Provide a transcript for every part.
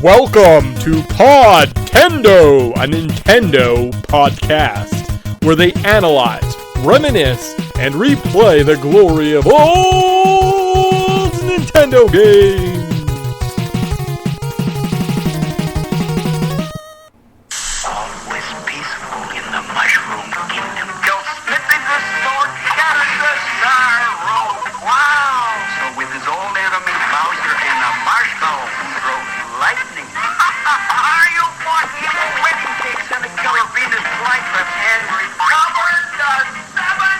Welcome to Podtendo, a Nintendo podcast, where they analyze, reminisce, and replay the glory of old Nintendo games. Always peaceful in the Mushroom Kingdom. Go sniffing the sword, shatter the star road. Wow! So with his old enemy Bowser and a marshmallow throw lightning. Are you walking wedding cakes and a killer Venus flytrap and recover the seven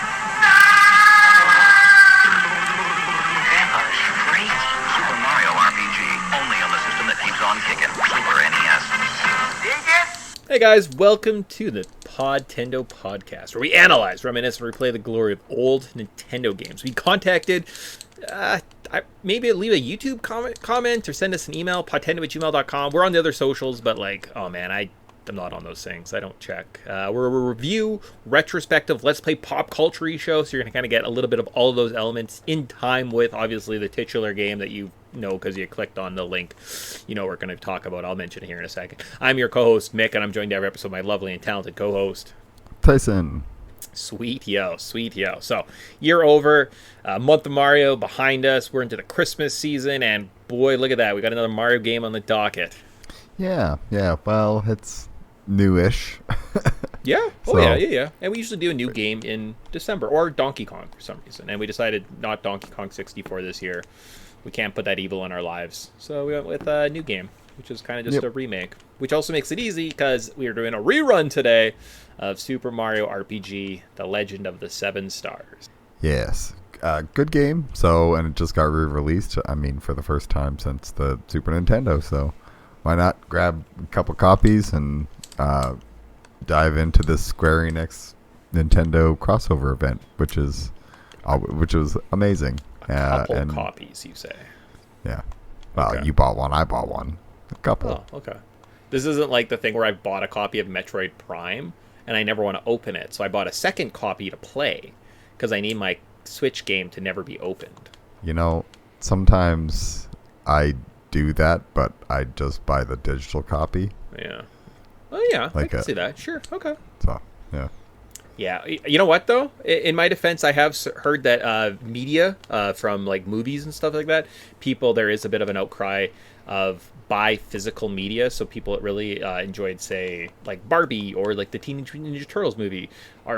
Emma's freaky. Super Mario RPG, only on the system that keeps on kicking. Super NES. Dig it? Hey guys, welcome to the Podtendo podcast, where we analyze, reminisce, and replay the glory of old Nintendo games. We contacted, maybe leave a YouTube comment or send us an email, podtendo@gmail.com. We're on the other socials, but oh man, I'm not on those things. I don't check. We're a review, retrospective, let's play pop culture show, so you're going to kind of get a little bit of all of those elements in time with, obviously, the titular game that you know because you clicked on the link. You know we're going to talk about. I'll mention it here in a second. I'm your co-host, Mick, and I'm joined every episode by my lovely and talented co-host, Tyson. Sweet yo. So, year over, month of Mario behind us. We're into the Christmas season, and boy, look at that. We got another Mario game on the docket. Yeah. Well, it's newish. Yeah. So, Yeah. And we usually do a new game in December, or Donkey Kong for some reason. And we decided not Donkey Kong 64 this year. We can't put that evil in our lives. So we went with a new game, which is kind of just a remake. Which also makes it easy because we are doing a rerun today of Super Mario RPG, The Legend of the Seven Stars. Yes. Good game. So, and it just got re-released, for the first time since the Super Nintendo. So why not grab a couple copies and dive into this Square Enix Nintendo crossover event, which was amazing. Couple copies, you say? Yeah. Well, Okay. You bought one, I bought one. A couple. Oh, okay. This isn't like the thing where I bought a copy of Metroid Prime and I never want to open it, so I bought a second copy to play because I need my Switch game to never be opened. Sometimes I do that, but I just buy the digital copy. Yeah. Oh, yeah. I can see that. Sure. Okay. So, yeah. Yeah. You know what, though? In my defense, I have heard that media from, movies and stuff like that, there is a bit of an outcry of buy physical media. So people that really enjoyed, say, like Barbie or like the Teenage Mutant Ninja Turtles movie,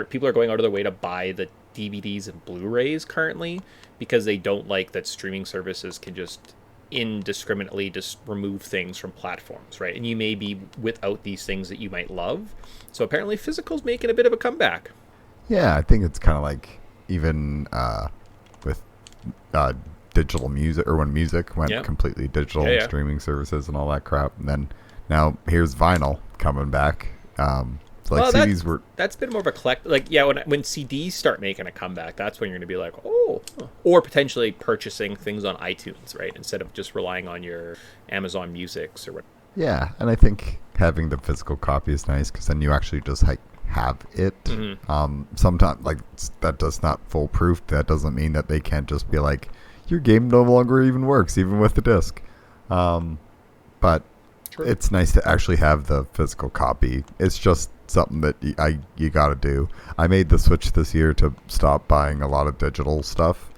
people are going out of their way to buy the DVDs and Blu-rays currently because they don't like that streaming services can just indiscriminately just remove things from platforms, right? And you may be without these things that you might love. So apparently physical's making a bit of a comeback. Yeah, I think it's kind of like even with digital music, or when music went completely digital, streaming services and all that crap. And then now here's vinyl coming back. CDs were... That's been more of a collect... when CDs start making a comeback, that's when you're going to be like, oh. Or potentially purchasing things on iTunes, right? Instead of just relying on your Amazon Musics or what. Yeah, and I think having the physical copy is nice because then you actually just have it. Mm-hmm. Sometimes, that does not foolproof. That doesn't mean that they can't just be like, your game no longer even works, even with the disc. But True. It's nice to actually have the physical copy. It's just something that you got to do. I made the switch this year to stop buying a lot of digital stuff.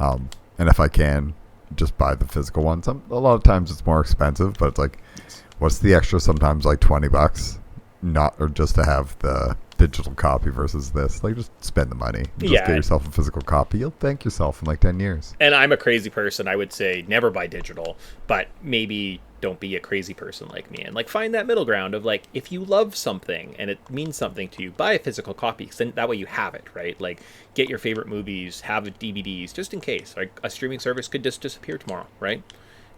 And if I can, just buy the physical one. A lot of times it's more expensive, but it's like, what's the extra? Sometimes like $20, or just to have the digital copy versus this. Just spend the money. Just get yourself a physical copy. You'll thank yourself in 10 years. And I'm a crazy person. I would say never buy digital, but maybe don't be a crazy person like me and find that middle ground of if you love something and it means something to you, buy a physical copy, because then that way you have it, right? Get your favorite movies, have DVDs just in case. A streaming service could just disappear tomorrow, right?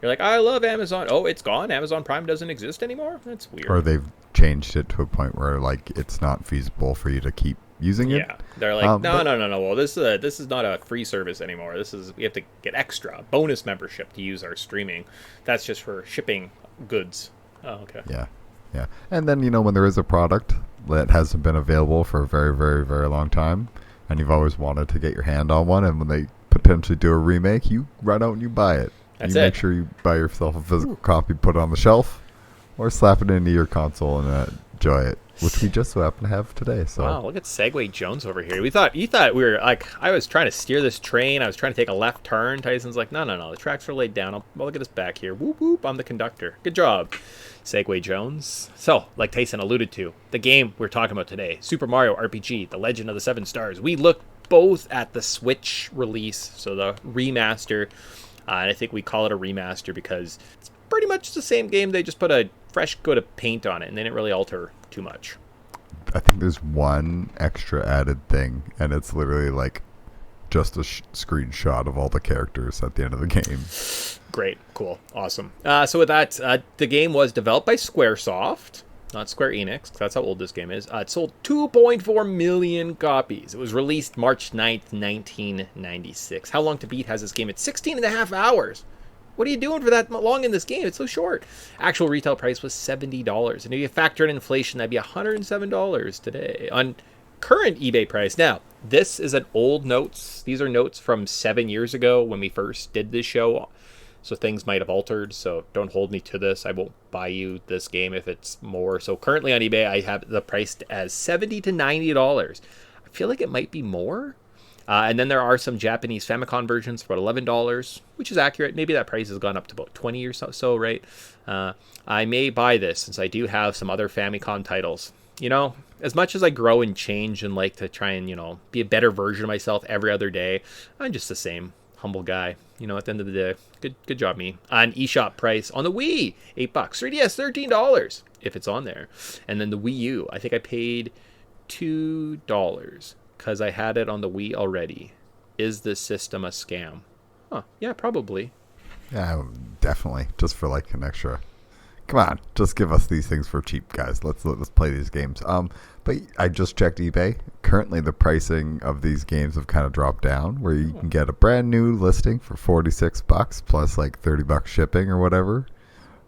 You're like, I love Amazon. Oh, it's gone. Amazon Prime doesn't exist anymore. That's weird. Or they've changed it to a point where it's not feasible for you to keep using it. Yeah, they're like, no. Well, this is not a free service anymore. We have to get extra bonus membership to use our streaming. That's just for shipping goods. Oh, okay. Yeah. And then when there is a product that hasn't been available for a very, very, very long time, and you've always wanted to get your hand on one, and when they potentially do a remake, you run out and you buy it. That's you make sure you buy yourself a physical copy, put it on the shelf. or slap it into your console and enjoy it, which we just so happen to have today. So wow, look at Segway Jones over here. You thought we were like, I was trying to steer this train. I was trying to take a left turn. Tyson's like, no, the tracks are laid down. I'll look at this back here. Whoop whoop, I'm the conductor. Good job, Segway Jones. So, like Tyson alluded to, the game we're talking about today, Super Mario RPG: The Legend of the Seven Stars. We look both at the Switch release, so the remaster, and I think we call it a remaster because it's pretty much the same game. They just put a fresh coat of paint on it, and they didn't really alter too much. I think there's one extra added thing, and it's literally like just a screenshot of all the characters at the end of the game. Great, cool, awesome. So with that, the game was developed by Squaresoft, not Square Enix, 'cause that's how old this game is. It sold 2.4 million copies. It was released March 9th, 1996. How Long to Beat has this game? It's 16 and a half hours. What are you doing for that long in this game? It's so short. Actual retail price was $70. And if you factor in inflation, that'd be $107 today on current eBay price. Now, this is an old notes. These are notes from 7 years ago when we first did this show. So things might have altered. So don't hold me to this. I won't buy you this game if it's more. So currently on eBay, I have the price as $70 to $90. I feel like it might be more. And then there are some Japanese Famicom versions for about $11, which is accurate. Maybe that price has gone up to about 20 or so, right? I may buy this since I do have some other Famicom titles. You know, as much as I grow and change and like to try and, be a better version of myself every other day, I'm just the same humble guy. At the end of the day, good job me. On eShop price on the Wii, $8. 3DS, $13 if it's on there. And then the Wii U, I think I paid $2. Because I had it on the Wii already. Is this system a scam? Huh, yeah, probably. Yeah, definitely. Just for like an extra. Come on, just give us these things for cheap, guys. Let's play these games. But I just checked eBay. Currently, the pricing of these games have kind of dropped down, where you can get a brand new listing for $46 plus like $30 shipping or whatever.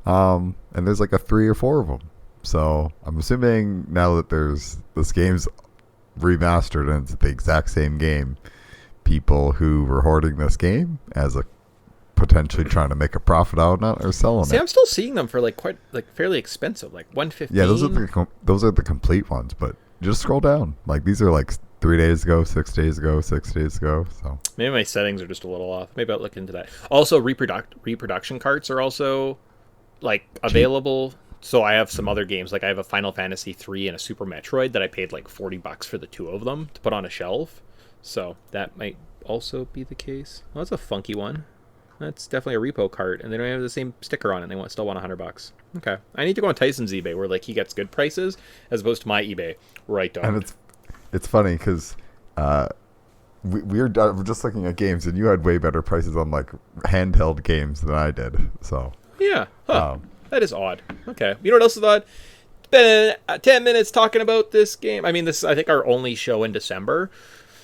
And there's like 3 or 4 of them. So I'm assuming now that this game's remastered and it's the exact same game, people who were hoarding this game as a potentially trying to make a profit out on it are selling it. I'm still seeing them for fairly expensive, like $115. Yeah, those are the complete ones, but just scroll down. Like these are like 3 days ago, 6 days ago, 6 days ago. So maybe my settings are just a little off. Maybe I'll look into that. Also, reproduction carts are also like available. So I have some other games, like I have a Final Fantasy 3 and a Super Metroid that I paid like $40 for the 2 of them to put on a shelf. So that might also be the case. Well, that's a funky one. That's definitely a repo cart, and they don't have the same sticker on it. And they still want $100. Okay, I need to go on Tyson's eBay where like he gets good prices as opposed to my eBay where I don't. And it's funny because we're just looking at games, and you had way better prices on like handheld games than I did. So yeah. Huh. That is odd. Okay. You know what else is odd? It's been 10 minutes talking about this game. I mean, this is, I think, our only show in December.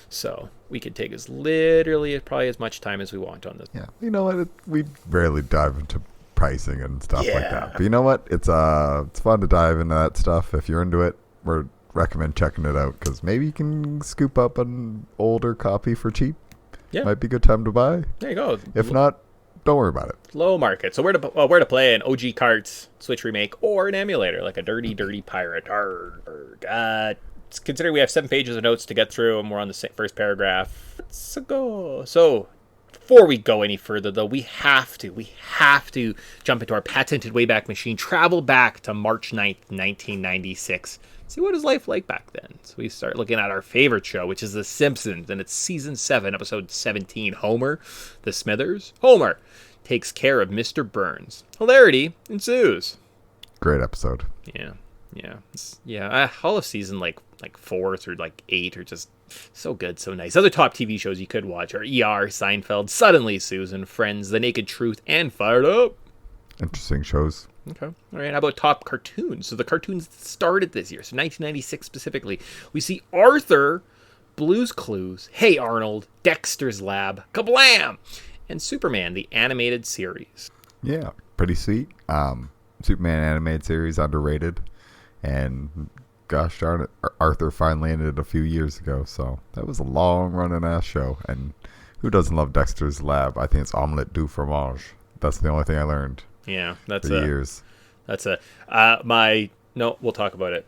So we could take probably as much time as we want on this. Yeah. You know what? We rarely dive into pricing and stuff like that. But you know what? It's fun to dive into that stuff. If you're into it, we recommend checking it out because maybe you can scoop up an older copy for cheap. Yeah. Might be a good time to buy. There you go. If not, don't worry about it. Low market. So where to play an OG carts Switch remake or an emulator like a dirty pirate. Considering we have 7 pages of notes to get through and we're on the first paragraph, let's go. So before we go any further, though, we have to jump into our patented Wayback Machine, travel back to March 9th, 1996. See what is life like back then. So we start looking at our favorite show, which is The Simpsons, and it's season 7, episode 17. Homer, the Smithers. Homer takes care of Mr. Burns. Hilarity ensues. Great episode. Yeah. All of season like 4 through like 8 are just so good, so nice. Other top TV shows you could watch are ER, Seinfeld, Suddenly Susan, Friends, The Naked Truth, and Fired Up. Interesting shows. Okay. All right. How about top cartoons? So the cartoons that started this year, so 1996 specifically, we see Arthur, Blue's Clues, Hey Arnold, Dexter's Lab, Kablam, and Superman, the animated series. Yeah, pretty sweet. Superman animated series, underrated. And gosh darn it, Arthur finally ended a few years ago. So that was a long running ass show. And who doesn't love Dexter's Lab? I think it's omelette du fromage. That's the only thing I learned. Yeah, that's for years. That's a we'll talk about it.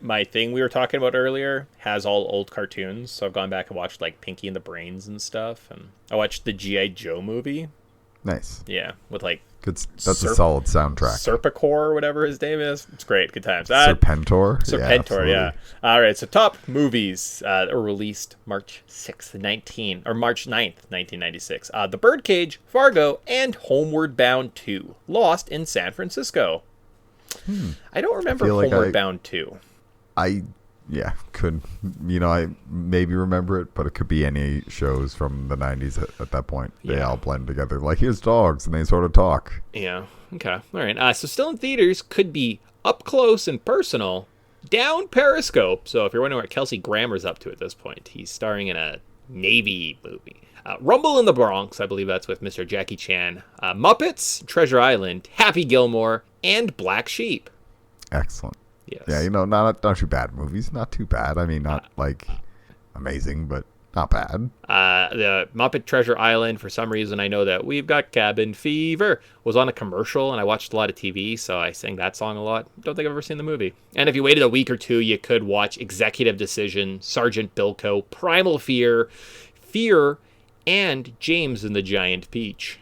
My thing we were talking about earlier has all old cartoons, so I've gone back and watched like Pinky and the Brains and stuff, and I watched the G.I. Joe movie. Nice. Yeah, with like good. That's a solid soundtrack. Serpicore or whatever his name is. It's great. Good times. Serpentor. Yeah. All right. So top movies that were released March 9th, 1996. The Birdcage, Fargo, and Homeward Bound 2. Lost in San Francisco. I don't remember Homeward Bound 2. I maybe remember it, but it could be any shows from the 90s at that point. They all blend together. Like, here's dogs, and they sort of talk. Yeah, okay. All right. So still in theaters, could be Up Close and Personal, down Periscope. So if you're wondering what Kelsey Grammer's up to at this point, he's starring in a Navy movie. Rumble in the Bronx, I believe that's with Mr. Jackie Chan. Muppets, Treasure Island, Happy Gilmore, and Black Sheep. Excellent. Yes. Yeah, not too bad movies. Not too bad. I mean, not like amazing, but not bad. The Muppet Treasure Island, for some reason, I know that We've Got Cabin Fever was on a commercial, and I watched a lot of TV, so I sang that song a lot. Don't think I've ever seen the movie. And if you waited a week or two, you could watch Executive Decision, Sergeant Bilko, Primal Fear, and James and the Giant Peach.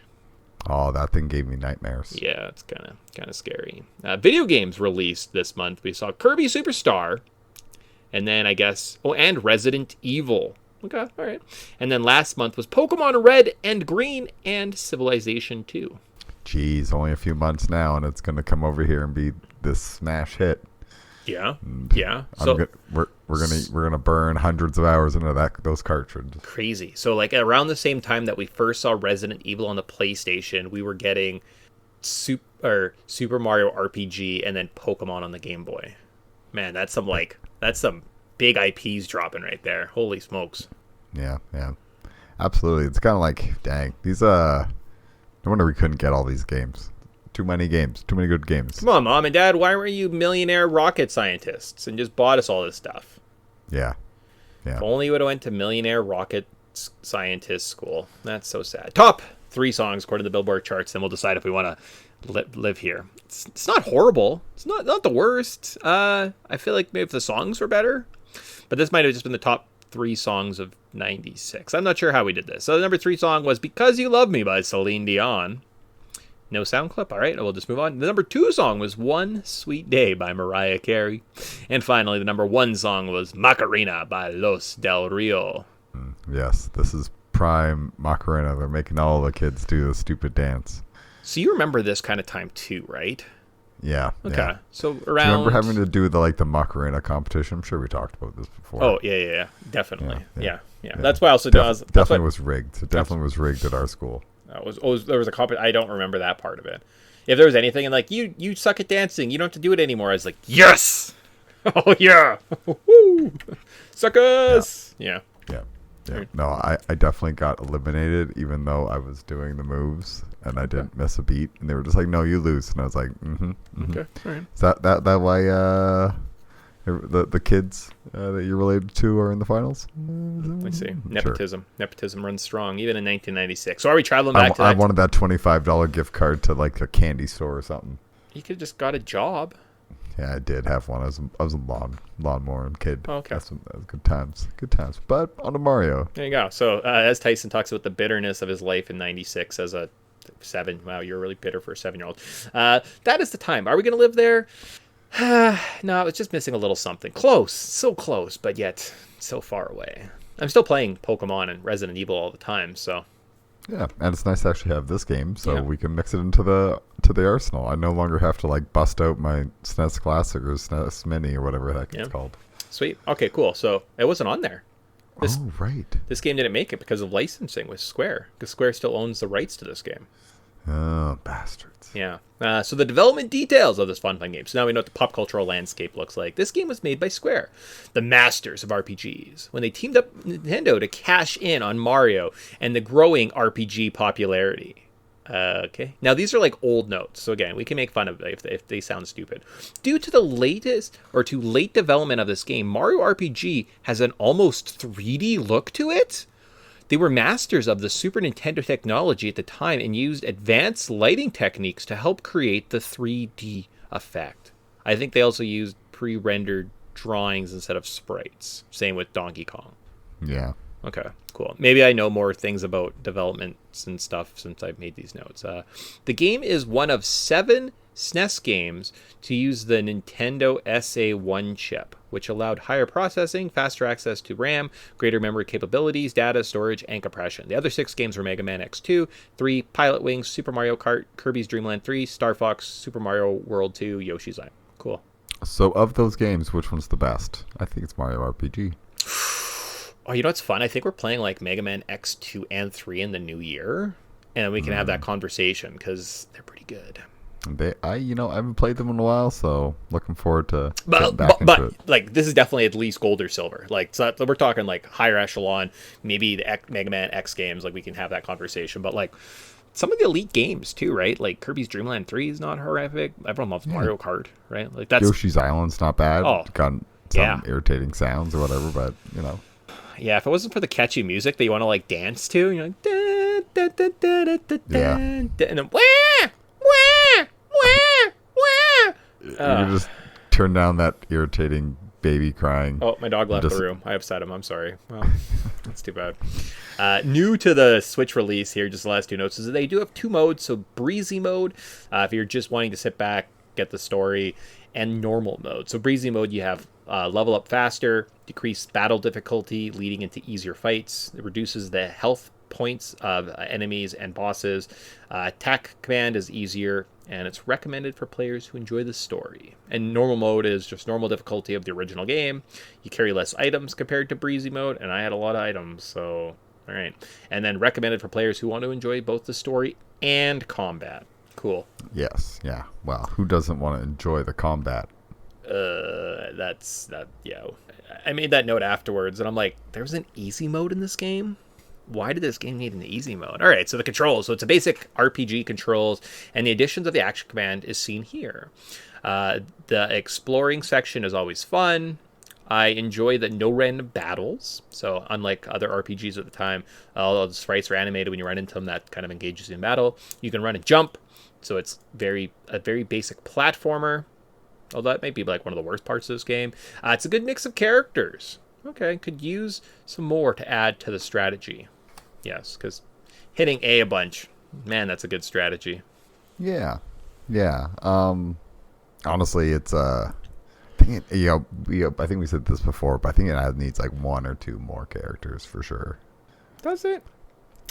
Oh, that thing gave me nightmares. Yeah, it's kind of scary. Video games released this month. We saw Kirby Superstar, and then and Resident Evil. Okay, all right. And then last month was Pokemon Red and Green and Civilization 2. Jeez, only a few months now, and it's going to come over here and be this smash hit. Yeah, yeah. So we're gonna burn hundreds of hours into those cartridges. Crazy. So like around the same time that we first saw Resident Evil on the PlayStation, we were getting Super Mario RPG and then Pokemon on the Game Boy. Man, that's some big IPs dropping right there. Holy smokes. Yeah, absolutely. It's kind of like, dang, these no wonder we couldn't get all these games. Too many games. Too many good games. Come on, Mom and Dad. Why weren't you millionaire rocket scientists and just bought us all this stuff? Yeah. If only you would have went to millionaire rocket scientist school. That's so sad. Top 3 songs according to the Billboard charts, then we'll decide if we want to live here. It's not horrible. It's not the worst. I feel like maybe if the songs were better. But this might have just been the top 3 songs of 96. I'm not sure how we did this. So the number 3 song was Because You Love Me by Celine Dion. No sound clip. All right, we'll just move on. The number 2 song was One Sweet Day by Mariah Carey. And finally, the number 1 song was Macarena by Los Del Rio. Yes, this is prime Macarena. They're making all the kids do the stupid dance. So you remember this kind of time too, right? Yeah. Okay. Yeah. So around. Do you remember having to do the Macarena competition? I'm sure we talked about this before. Oh yeah, definitely. Yeah. Yeah. That's why I also definitely was rigged. It definitely was rigged at our school. There was a I don't remember that part of it. If there was anything and like you suck at dancing, you don't have to do it anymore. I was like, yes, oh yeah, woo, suckers. Yeah. No, I definitely got eliminated, even though I was doing the moves and I didn't miss a beat. And they were just like, "No, you lose." And I was like, Okay, all right. Is that why the kids that you're related to are in the finals? Let's see. Nepotism. Sure. Nepotism runs strong, even in 1996. So are we traveling back to that? I wanted that $25 gift card to like a candy store or something. You could have just got a job. Yeah, I did have one. I was a lawnmower kid. Oh, okay. That was good times. Good times. But on to Mario. There you go. So as Tyson talks about the bitterness of his life in 96 as a 7. Wow, you're really bitter for a 7-year-old. That is the time. Are we going to live there? No, it's just missing a little something. Close. So close, but yet so far away. I'm still playing Pokemon and Resident Evil all the time, so. Yeah, and it's nice to actually have this game, so we can mix it into the arsenal. I no longer have to like bust out my SNES Classic or SNES Mini or whatever the heck it's called. Sweet. Okay, cool. So it wasn't on there. Right. This game didn't make it because of licensing with Square, because Square still owns the rights to this game. Oh, bastards. Yeah. So the development details of this fun game. So now we know what the pop cultural landscape looks like. This game was made by Square, the masters of RPGs, when they teamed up with Nintendo to cash in on Mario and the growing RPG popularity. Okay. Now these are like old notes. So again, we can make fun of it if they sound stupid. Due to the late development of this game, Mario RPG has an almost 3D look to it. They were masters of the Super Nintendo technology at the time and used advanced lighting techniques to help create the 3D effect. I think they also used pre-rendered drawings instead of sprites. Same with Donkey Kong. Yeah. Okay, cool. Maybe I know more things about developments and stuff since I've made these notes. The game is one of 7 SNES games to use the Nintendo SA1 chip, which allowed higher processing, faster access to RAM, greater memory capabilities, data storage, and compression. The other 6 games were Mega Man X2, 3, Pilot Wings, Super Mario Kart, Kirby's Dream Land 3, Star Fox, Super Mario World 2, Yoshi's Island. Cool. So of those games, which one's the best? I think it's Mario RPG. Oh, you know what's fun? I think we're playing like Mega Man X2 and 3 in the new year, and we can have that conversation because they're pretty good. I haven't played them in a while, so looking forward to getting back into it. Like this is definitely at least gold or silver. Like so we're talking like higher echelon, maybe the Mega Man X games. Like we can have that conversation, but like some of the elite games too, right? Like Kirby's Dream Land 3 is not horrific. Everyone loves Mario Kart, right? Like that's Yoshi's Island's not bad. Oh, got some irritating sounds or whatever, but Yeah, if it wasn't for the catchy music that you want to like dance to, you're like da, da, da, da, da, da, Yeah. and then wah, wah, wah, wah. you can just turn down that irritating baby crying. Oh, my dog left the room. I upset him. I'm sorry. Well, that's too bad. New to the Switch release here, just the last 2 notes, is that they do have 2 modes. So breezy mode, if you're just wanting to sit back, get the story, and normal mode. So breezy mode, you have level up faster, decreased battle difficulty, leading into easier fights. It reduces the health points of enemies and bosses. Attack command is easier, and it's recommended for players who enjoy the story. And normal mode is just normal difficulty of the original game. You carry less items compared to breezy mode, and I had a lot of items, so all right. And then recommended for players who want to enjoy both the story and combat. Cool. Yes, yeah. Well, who doesn't want to enjoy the combat? Yeah. I made that note afterwards, and I'm like, there's an easy mode in this game? Why did this game need an easy mode? All right, so the controls. So it's a basic RPG controls, and the additions of the action command is seen here. The exploring section is always fun. I enjoy the no random battles. So unlike other RPGs at the time, all the sprites are animated when you run into them. That kind of engages you in battle. You can run and jump. So it's a very basic platformer. Although that might be like one of the worst parts of this game. It's a good mix of characters. Okay, could use some more to add to the strategy. Yes, because hitting A bunch, man, that's a good strategy. Yeah. Honestly, it's I think we said this before, but I think it needs like 1 or 2 more characters for sure. Does it?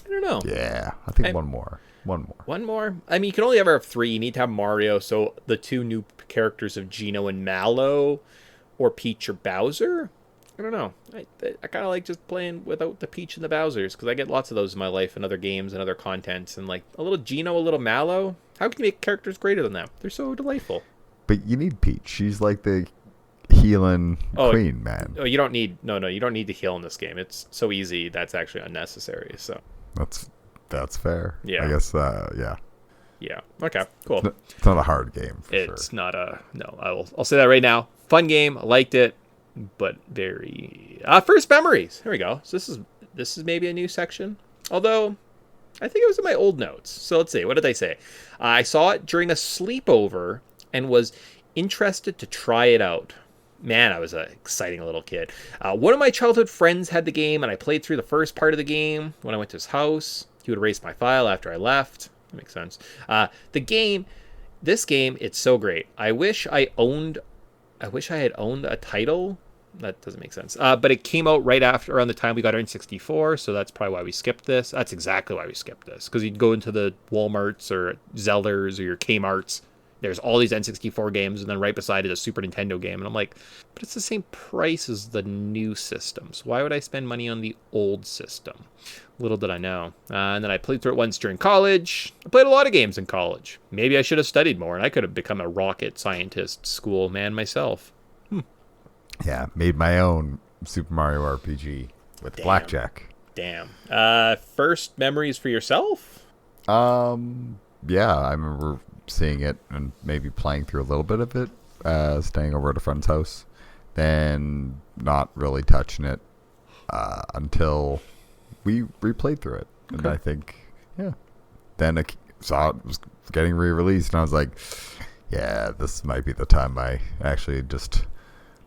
I don't know. Yeah, I think one more. One more? I mean, you can only ever have 3. You need to have Mario, so the 2 new characters of Geno and Mallow, or Peach or Bowser? I don't know. I kind of like just playing without the Peach and the Bowsers, because I get lots of those in my life and other games and other contents, and like a little Geno, a little Mallow. How can you make characters greater than them? They're so delightful. But you need Peach. She's like the healing queen, man. Oh, you don't need you don't need to heal in this game. It's so easy that's actually unnecessary. So that's fair. Yeah. I guess. Yeah. Yeah. Okay. Cool. It's not a hard game. It's not a no. I'll say that right now. Fun game. I liked it, but very first memories. Here we go. So this is maybe a new section. Although I think it was in my old notes. So let's see. What did they say? I saw it during a sleepover and was interested to try it out. Man, I was an exciting little kid. One of my childhood friends had the game, and I played through the first part of the game when I went to his house. He would erase my file after I left. That makes sense. This game, it's so great. I wish I had owned a title. That doesn't make sense. But it came out right after, around the time we got our N64, so that's probably why we skipped this. That's exactly why we skipped this, because you'd go into the Walmarts or Zellers or your Kmarts. There's all these N64 games, and then right beside it a Super Nintendo game. And I'm like, but it's the same price as the new systems. Why would I spend money on the old system? Little did I know. And then I played through it once during college. I played a lot of games in college. Maybe I should have studied more, and I could have become a rocket scientist school man myself. Yeah, made my own Super Mario RPG with blackjack. Damn. First memories for yourself? Yeah, I remember seeing it and maybe playing through a little bit of it, staying over at a friend's house, then not really touching it until we replayed through it, and I think Then I saw it was getting re-released, and I was like, yeah, this might be the time I actually just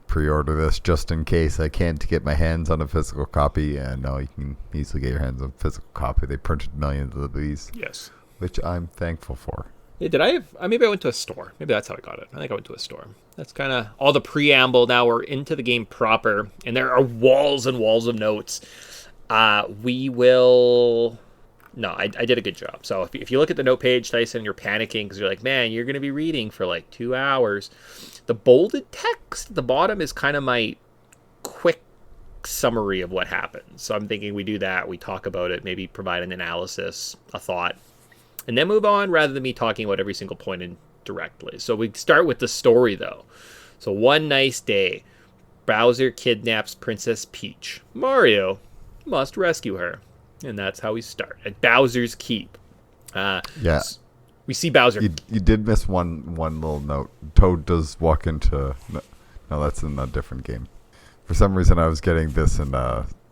pre-order this, just in case I can't get my hands on a physical copy. And no, you can easily get your hands on a physical copy. They printed millions of these, Yes. which I'm thankful for. Yeah, did I have? Maybe I went to a store. Maybe that's how I got it. I think I went to a store. That's kind of all the preamble. Now we're into the game proper, and there are walls and walls of notes. We will. No, I did a good job. So if you look at the note page, Tyson, you're panicking because you're like, man, you're going to be reading for like 2 hours. The bolded text at the bottom is kind of my quick summary of what happens. So I'm thinking we do that. We talk about it, maybe provide an analysis, a thought, and then move on rather than me talking about every single point indirectly. So we start with the story, though. So one nice day, Bowser kidnaps Princess Peach. Mario must rescue her. And that's how we start at Bowser's Keep. Yeah. We see Bowser. You did miss one little note. Toad does walk into... No, that's in a different game. For some reason, I was getting this in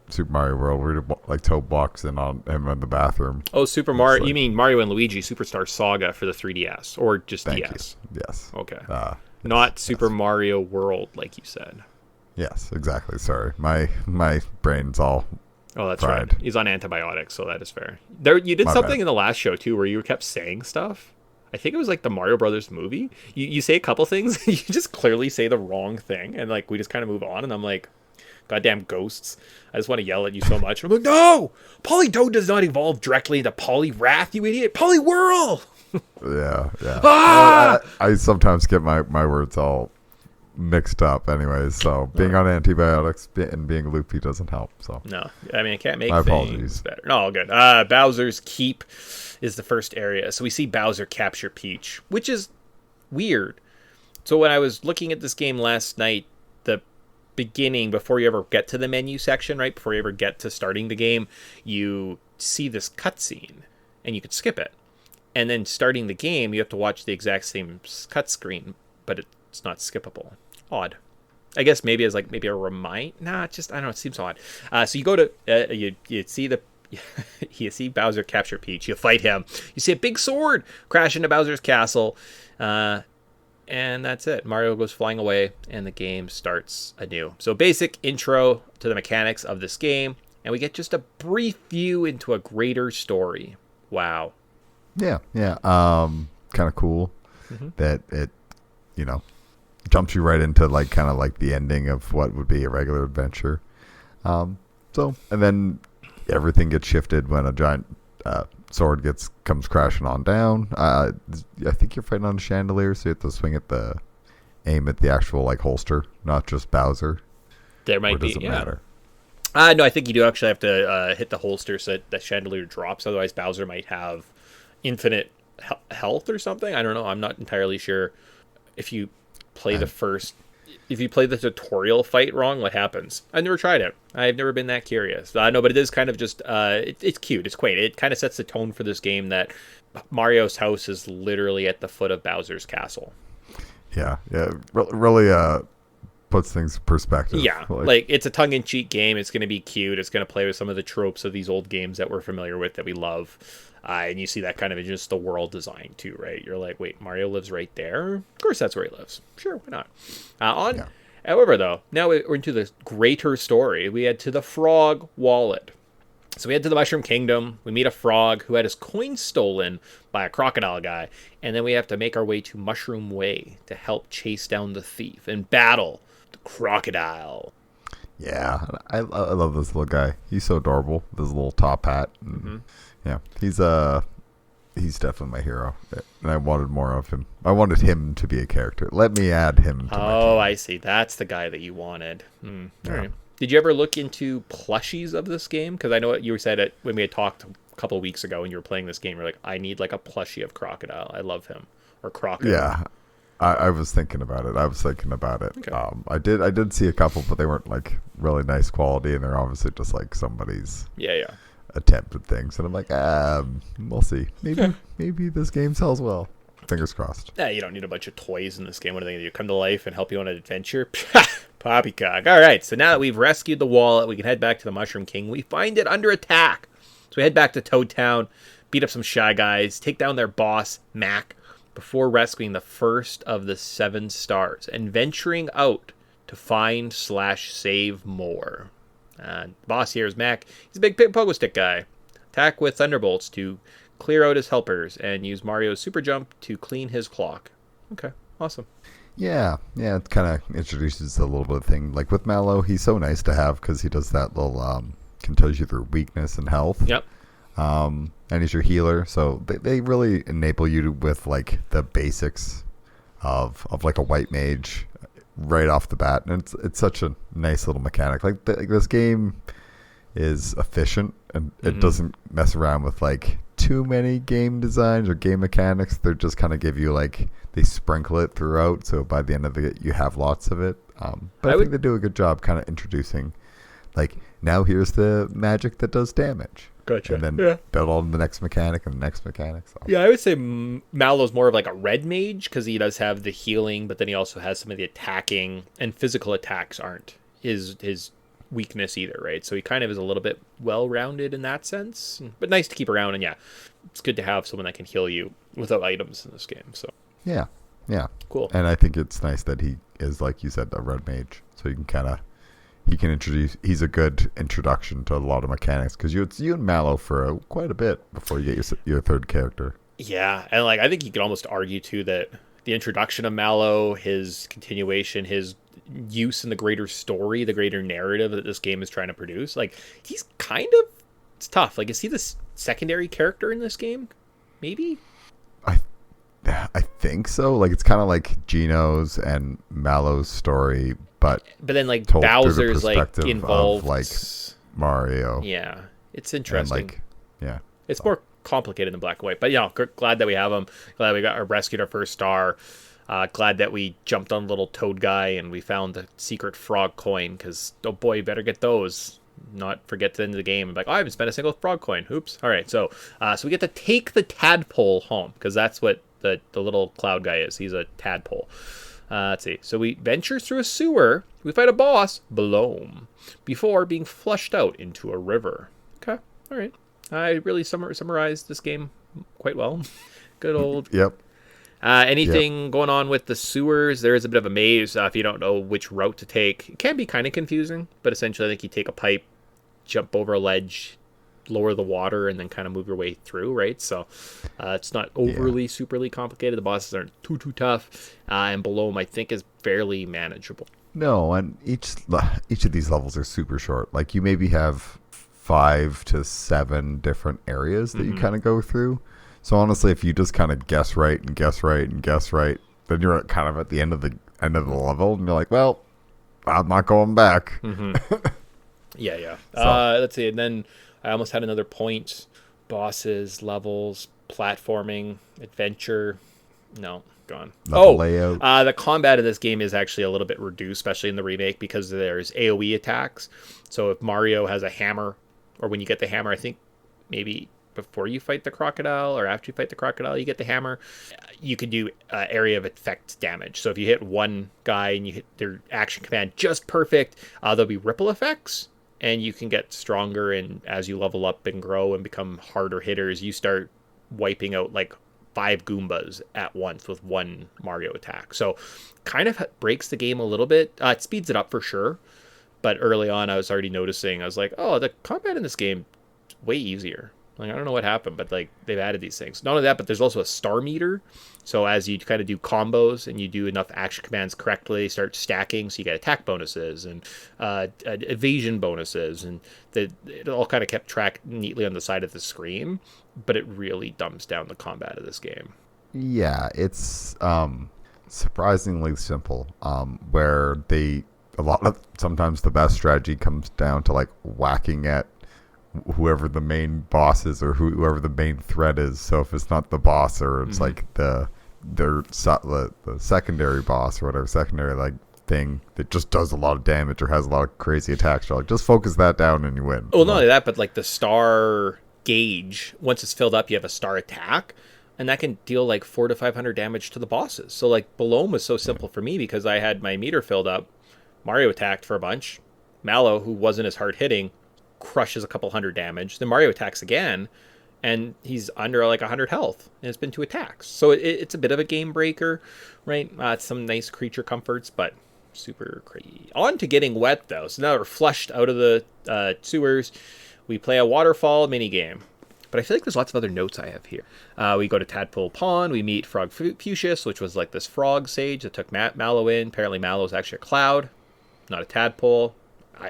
Super Mario World, where like Toad walks in on him in the bathroom. Oh, Super Mario. Like, you mean Mario and Luigi Superstar Saga for the 3DS, or just Thank DS? You. Yes. Okay. Not Super Mario World, like you said. Yes, exactly. Sorry, my brain's all. Oh, that's fried. Right. He's on antibiotics, so that is fair. You did something in the last show too, where you kept saying stuff. I think it was like the Mario Brothers movie. You say a couple things, you just clearly say the wrong thing, and like we just kind of move on. And I'm like, goddamn ghosts! I just want to yell at you so much. I'm like, no, Toad does not evolve directly into Wrath, you idiot. Whirl. Yeah. Ah! I sometimes get my words all mixed up anyways, so being on antibiotics and being loopy doesn't help. So no, I mean, I can't make my things apologies. better. No, all good. Bowser's Keep is the first area. So we see Bowser capture Peach, which is weird. So when I was looking at this game last night, the beginning, before you ever get to the menu section, right, before you ever get to starting the game, you see this cutscene, and you could skip it. And then starting the game, you have to watch the exact same cut screen, but it's not skippable. Odd. I guess maybe as like maybe a remind. Nah, just I don't know. It seems odd. So you go to you see the you see Bowser capture Peach. You fight him. You see a big sword crash into Bowser's castle, and that's it. Mario goes flying away, and the game starts anew. So basic intro to the mechanics of this game, and we get just a brief view into a greater story. Wow. Yeah. Kind of cool that it, jumps you right into like kind of like the ending of what would be a regular adventure. And then everything gets shifted when a giant sword comes crashing on down. I think you're fighting on a chandelier, so you have to aim at the actual like holster, not just Bowser. There might be. Does it matter? No, I think you do actually have to hit the holster so that chandelier drops. Otherwise, Bowser might have infinite health or something. I don't know. I'm not entirely sure. If you play the tutorial fight wrong, what happens? I've never tried it. I've never been that curious. No, but it is kind of just it's cute. It's quaint. It kind of sets the tone for this game that Mario's house is literally at the foot of Bowser's castle. Yeah. Really puts things in perspective. Yeah, like it's a tongue-in-cheek game. It's going to be cute. It's going to play with some of the tropes of these old games that we're familiar with, that we love. And you see that kind of in just the world design too, right? You're like, wait, Mario lives right there? Of course that's where he lives. Sure, why not? However, though, now we're into the greater story. We head to the Frog Wallet. So we head to the Mushroom Kingdom. We meet a frog who had his coin stolen by a crocodile guy. And then we have to make our way to Mushroom Way to help chase down the thief and battle the crocodile. Yeah, I love this little guy. He's so adorable with his little top hat. Yeah, he's definitely my hero, and I wanted more of him. I wanted him to be a character. Let me add him to my team. I see. That's the guy that you wanted. All right. Did you ever look into plushies of this game? Because I know you said it when we had talked a couple of weeks ago when you were playing this game. You're like, I need like a plushie of Crocodile. I love him. Or Crocodile. Yeah, I was thinking about it. Okay. I did see a couple, but they weren't like really nice quality, and they're obviously just like somebody's attempted things. And I'm like, we'll see. Maybe this game sells well. Fingers crossed. Yeah, you don't need a bunch of toys in this game. What are they going to do? Come to life and help you on an adventure? Poppycock. All right, so now that we've rescued the wallet, we can head back to the Mushroom King. We find it under attack. So we head back to Toad Town, beat up some Shy Guys, take down their boss, Mac, before rescuing the first of the 7 stars and venturing out to find/save more. The boss here is Mac. He's a big pogo stick guy. Attack with Thunderbolts to clear out his helpers and use Mario's super jump to clean his clock. Okay, awesome. Yeah, it kind of introduces a little bit of thing. Like with Mallow, he's so nice to have because he does that little, can tell you their weakness and health. Yep. And he's your healer, so they really enable you with like the basics of like a white mage right off the bat, and it's such a nice little mechanic. Like this game is efficient, and it doesn't mess around with like too many game designs or game mechanics. They just kind of give you like they sprinkle it throughout, so by the end of it you have lots of it. But I think they do a good job kind of introducing like, now here's the magic that does damage. Gotcha. And then build on the next mechanic and the next mechanic. So. Yeah, I would say Mallow's more of like a red mage because he does have the healing, but then he also has some of the attacking, and physical attacks aren't his weakness either, right? So he kind of is a little bit well-rounded in that sense, but nice to keep around. And yeah, it's good to have someone that can heal you without items in this game. So yeah, cool. And I think it's nice that he is, like you said, a red mage, so you can kind of. He can introduce. He's a good introduction to a lot of mechanics because you and Mallow for quite a bit before you get your third character. Yeah, and like I think you could almost argue too that the introduction of Mallow, his continuation, his use in the greater story, the greater narrative that this game is trying to produce, like he's kind of it's tough. Like, is he the secondary character in this game? Maybe. I think so. Like it's kind of like Gino's and Mallow's story. But then like Bowser's like involved of, like Mario. Yeah, it's interesting. And, like, yeah, it's more complicated than black and white. But yeah, glad that we have him. Glad we rescued our first star. Glad that we jumped on little Toad guy and we found the secret frog coin. Because oh boy, you better get those. Not forget to end the game and be like, oh, I haven't spent a single frog coin. Oops. All right, so we get to take the tadpole home because that's what the little cloud guy is. He's a tadpole. Let's see. So we venture through a sewer. We fight a boss, Bloom, before being flushed out into a river. Okay. All right. I really summarized this game quite well. Good old. Yep. Anything going on with the sewers? There is a bit of a maze if you don't know which route to take. It can be kind of confusing, but essentially I think you take a pipe, jump over a ledge, lower the water, and then kind of move your way through, right? So it's not overly superly complicated. The bosses aren't too tough, and Bloom I think is fairly manageable. No, and each of these levels are super short. Like you maybe have 5 to 7 different areas that you kind of go through. So honestly, if you just kind of guess right, then you're kind of at the end of the level, and you're like, well, I'm not going back. Yeah. So. Let's see, and then I almost had another point. Bosses, levels, platforming, adventure. No, gone. Layout. The combat in this game is actually a little bit reduced, especially in the remake, because there's AoE attacks. So if Mario has a hammer, or when you get the hammer, I think maybe before you fight the crocodile or after you fight the crocodile, you get the hammer, you can do area of effect damage. So if you hit one guy and you hit their action command just perfect, there'll be ripple effects. And you can get stronger, and as you level up and grow and become harder hitters, you start wiping out like 5 Goombas at once with one Mario attack. So kind of breaks the game a little bit. It speeds it up for sure. But early on, I was already noticing, I was like, oh, the combat in this game is way easier. Like, I don't know what happened, but like they've added these things. Not only that, but there's also a star meter. So as you kind of do combos and you do enough action commands correctly, they start stacking. So you get attack bonuses and evasion bonuses, and it all kind of kept track neatly on the side of the screen. But it really dumps down the combat of this game. Yeah, it's surprisingly simple. Where sometimes the best strategy comes down to like whacking at whoever the main boss is or whoever the main threat is. So if it's not the boss, or it's like the secondary boss or whatever, secondary like thing that just does a lot of damage or has a lot of crazy attacks, you're like, just focus that down and you win. Well, not only that, but like the star gauge, once it's filled up, you have a star attack, and that can deal like 400 to 500 damage to the bosses. So like Bloom was so simple for me because I had my meter filled up, Mario attacked for a bunch. Mallow, who wasn't as hard hitting, crushes a couple hundred damage. Then Mario attacks again, and he's under like 100 health, and it's been 2 attacks. So it's a bit of a game breaker, right? It's some nice creature comforts, but super crazy. On to getting wet, though. So now we're flushed out of the sewers. We play a waterfall minigame. But I feel like there's lots of other notes I have here. We go to Tadpole Pond. We meet Frog Fuchsius, which was like this frog sage that took Mallow in. Apparently Mallow is actually a cloud, not a tadpole.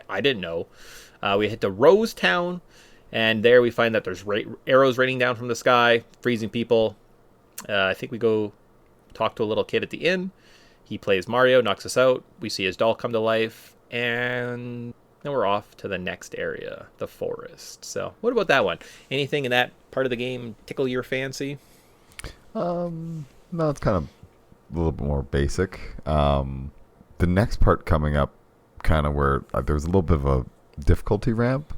I didn't know. We hit to Rose Town, and there we find that there's arrows raining down from the sky, freezing people. I think we go talk to a little kid at the inn. He plays Mario, knocks us out. We see his doll come to life, and then we're off to the next area, the forest. So what about that one? Anything in that part of the game tickle your fancy? No, it's kind of a little bit more basic. The next part coming up, kind of where there was a little bit of a difficulty ramp.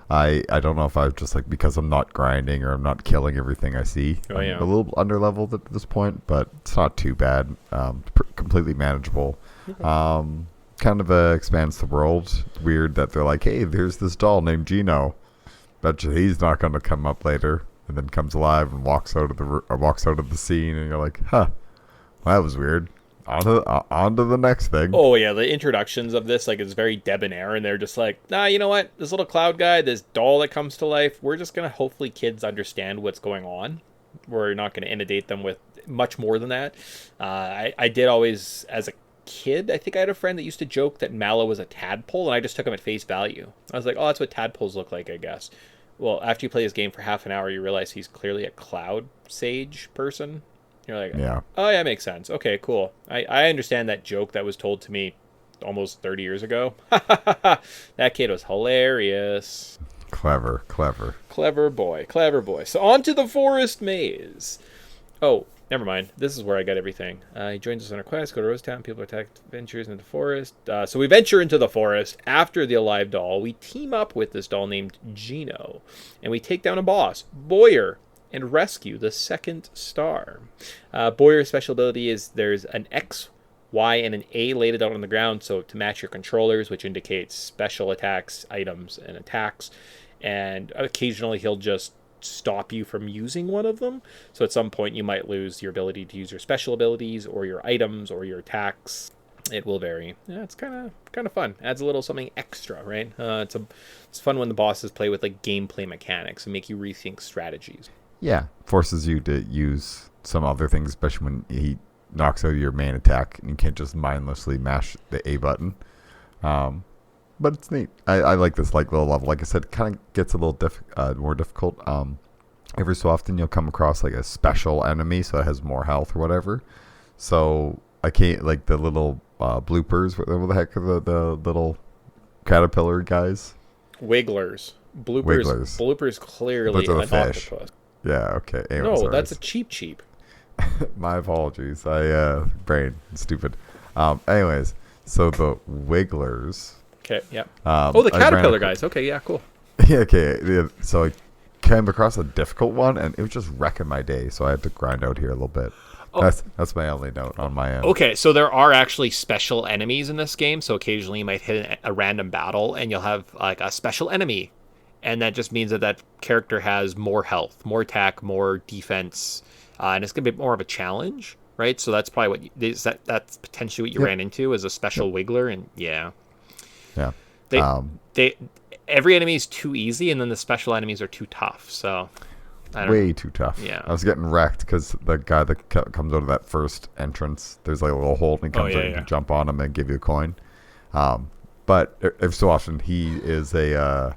I don't know if I was just like, because I'm not grinding or I'm not killing everything I see. Oh, yeah. I'm a little under leveled at this point, but it's not too bad. Completely manageable. Okay. Kind of expands the world. It's weird that they're like, hey, there's this doll named Gino. Bet you he's not going to come up later, and then comes alive and walks out of the scene, and you're like, huh, well, that was weird. On to the next thing. Oh yeah, the introductions of this, like, it's very debonair, and they're just like, nah, you know what? This little cloud guy, this doll that comes to life, we're just gonna hopefully kids understand what's going on. We're not gonna inundate them with much more than that. I did always, as a kid, I think I had a friend that used to joke that Mallow was a tadpole, and I just took him at face value. I was like, oh, that's what tadpoles look like, I guess. Well, after you play this game for half an hour, you realize he's clearly a cloud sage person. You're like, yeah. Oh, yeah, makes sense. Okay, cool. I understand that joke that was told to me almost 30 years ago. That kid was hilarious. Clever boy. So on to the forest maze. Oh, never mind. This is where I got everything. He joins us on a quest. Go to Rose Town. People attack ventures into the forest. So we venture into the forest after the alive doll. We team up with this doll named Gino, and we take down a boss, Boyer, and rescue the second star. Boyer's special ability is there's an X, Y, and an A laid out on the ground, so to match your controllers, which indicates special attacks, items, and attacks. And occasionally he'll just stop you from using one of them. So at some point you might lose your ability to use your special abilities or your items or your attacks. It will vary. Yeah, it's kind of fun. Adds a little something extra, right? It's fun when the bosses play with like gameplay mechanics and make you rethink strategies. Yeah, forces you to use some other things, especially when he knocks out your main attack and you can't just mindlessly mash the A button. But it's neat. I like this like little level. Like I said, it kind of gets a little more difficult. Every so often you'll come across like a special enemy, so it has more health or whatever. So I can't, like the little bloopers. What the heck are the little caterpillar guys? Wigglers. Bloopers clearly an fish. octopus. Yeah, okay. Anyway, no, sorry. that's a cheap. My apologies. Brain stupid. Anyways, so the Wigglers. Okay, yeah. The caterpillar guys. Okay, yeah, cool. Yeah, okay. Yeah, so I came across a difficult one, and it was just wrecking my day, so I had to grind out here a little bit. Oh. That's my only note on my end. Okay, so there are actually special enemies in this game, so occasionally you might hit a random battle, and you'll have like a special enemy. And that just means that character has more health, more attack, more defense, and it's going to be more of a challenge, right? So that's probably that's potentially what you ran into as a special Wiggler, and yeah. Every enemy is too easy, and then the special enemies are too tough. So way too tough. Yeah, I was getting wrecked because the guy that comes out of that first entrance, there's like a little hole, and he comes out and you can jump on him and give you a coin. But every so often he is a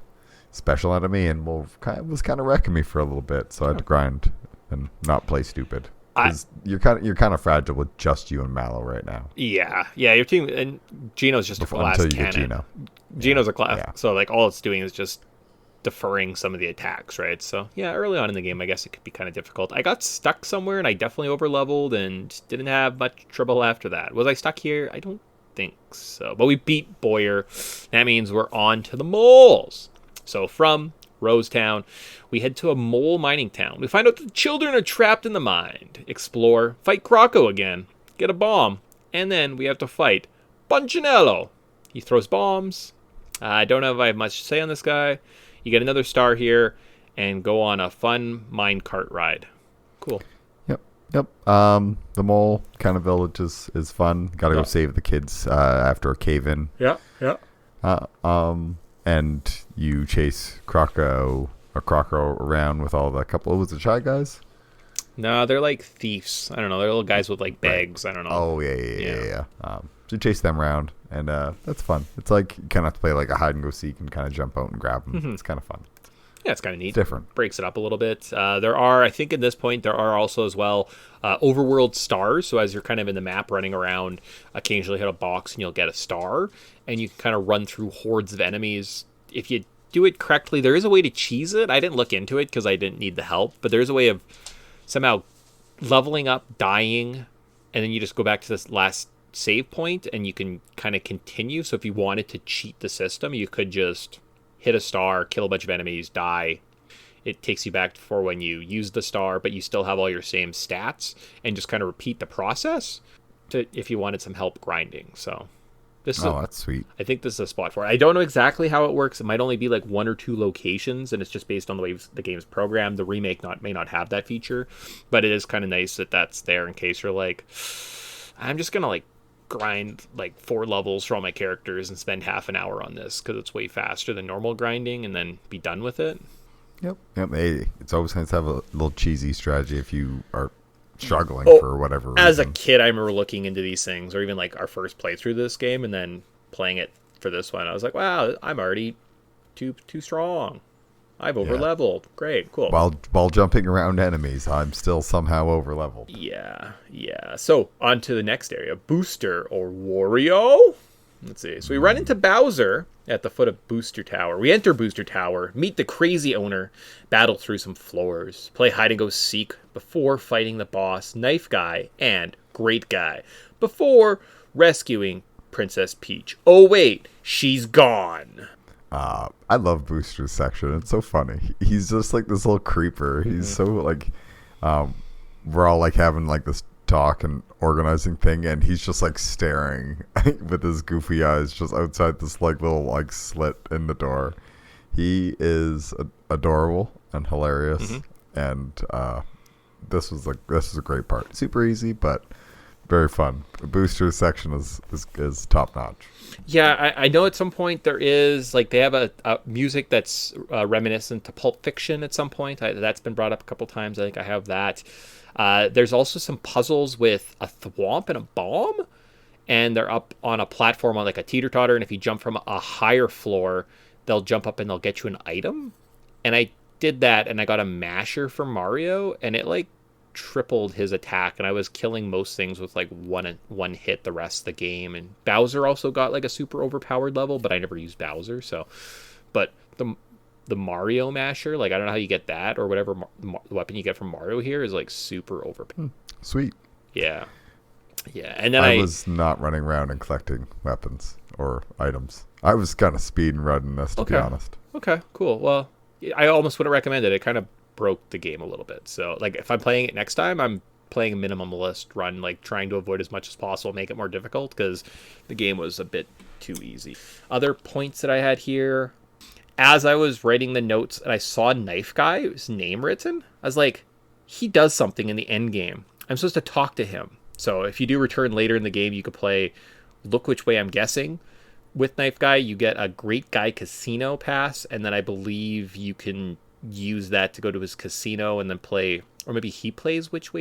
special enemy, and was kind of wrecking me for a little bit, so I had to grind and not play stupid. Because you're kind of fragile with just you and Mallow right now. Yeah. Your team, and Gino's just a glass cannon. Gino's a glass, so like all it's doing is just deferring some of the attacks, right? So yeah, early on in the game, I guess it could be kind of difficult. I got stuck somewhere, and I definitely over-leveled and didn't have much trouble after that. Was I stuck here? I don't think so. But we beat Boyer. That means we're on to the moles. So from Rose Town, we head to a mole mining town. We find out the children are trapped in the mine. Explore, fight Croco again, get a bomb, and then we have to fight Punchinello. He throws bombs. I don't know if I have much to say on this guy. You get another star here and go on a fun minecart ride. Cool. Yep. The mole kind of village is fun. Got to go save the kids after a cave-in. Yeah. And you chase Croco around with all the couple. Was it Shy Guys? No, they're like thieves. I don't know. They're little guys with like bags. I don't know. Oh yeah. So you chase them around, and that's fun. It's like you kind of have to play like a hide and go seek and kind of jump out and grab them. Mm-hmm. It's kind of fun. Yeah, it's kind of neat. It's different. Breaks it up a little bit. There are, I think at this point, there are also as well overworld stars. So as you're kind of in the map running around, occasionally hit a box and you'll get a star. And you can kind of run through hordes of enemies. If you do it correctly, there is a way to cheese it. I didn't look into it because I didn't need the help. But there's a way of somehow leveling up, dying, and then you just go back to this last save point and you can kind of continue. So if you wanted to cheat the system, you could just hit a star, kill a bunch of enemies, die. It takes you back for when you use the star, but you still have all your same stats, and just kind of repeat the process to if you wanted some help grinding. So this that's sweet. I think this is a spot for it. I don't know exactly how it works. It might only be like 1 or 2 locations, and it's just based on the way the game's programmed. The remake may not have that feature, but it is kind of nice that that's there in case you're like, I'm just gonna like grind like 4 levels for all my characters and spend half an hour on this because it's way faster than normal grinding, and then be done with it. Yep. Hey, it's always nice to have a little cheesy strategy if you are struggling for whatever reason. As a kid, I remember looking into these things, or even like our first playthrough of this game, and then playing it for this one. I was like, wow, I'm already too strong. I've over-leveled. Yeah. Great, cool. While jumping around enemies, I'm still somehow over-leveled. Yeah. So, on to the next area. Booster or Wario? Let's see. So, we run into Bowser at the foot of Booster Tower. We enter Booster Tower, meet the crazy owner, battle through some floors, play hide-and-go-seek before fighting the boss, Knife Guy, and Great Guy, before rescuing Princess Peach. Oh, wait, she's gone. I love Booster's section. It's so funny. He's just like this little creeper. He's so like, we're all like having like this talk and organizing thing, and he's just like staring with his goofy eyes just outside this like little like slit in the door. He is adorable and hilarious, and this was a great part. Super easy, but very fun. The Booster's section is top notch. Yeah, I know at some point there is, like, they have a music that's reminiscent to Pulp Fiction at some point. That's been brought up a couple times. I think I have that. There's also some puzzles with a thwomp and a bomb, and they're up on a platform on, like, a teeter-totter, and if you jump from a higher floor, they'll jump up and they'll get you an item. And I did that, and I got a masher for Mario, and it, like, tripled his attack, and I was killing most things with like one hit the rest of the game. And Bowser also got like a super overpowered level, but I never used Bowser. So, but the Mario masher, like, I don't know how you get that, or whatever weapon you get from Mario here is like super overpowered. Sweet. Yeah. And then I was not running around and collecting weapons or items. I was kind of speed and running this, to be honest. Okay, cool. Well, I almost wouldn't recommend it. It kind of broke the game a little bit. So, like, if I'm playing it next time, I'm playing a minimalist run, like trying to avoid as much as possible, make it more difficult, because the game was a bit too easy. Other points that I had here, as I was writing the notes and I saw Knife Guy, his name written, I was like, he does something in the end game. I'm supposed to talk to him. So if you do return later in the game, you could play Look Which Way I'm Guessing. With Knife Guy, you get a Great Guy Casino pass, and then I believe you can use that to go to his casino and then play, or maybe he plays which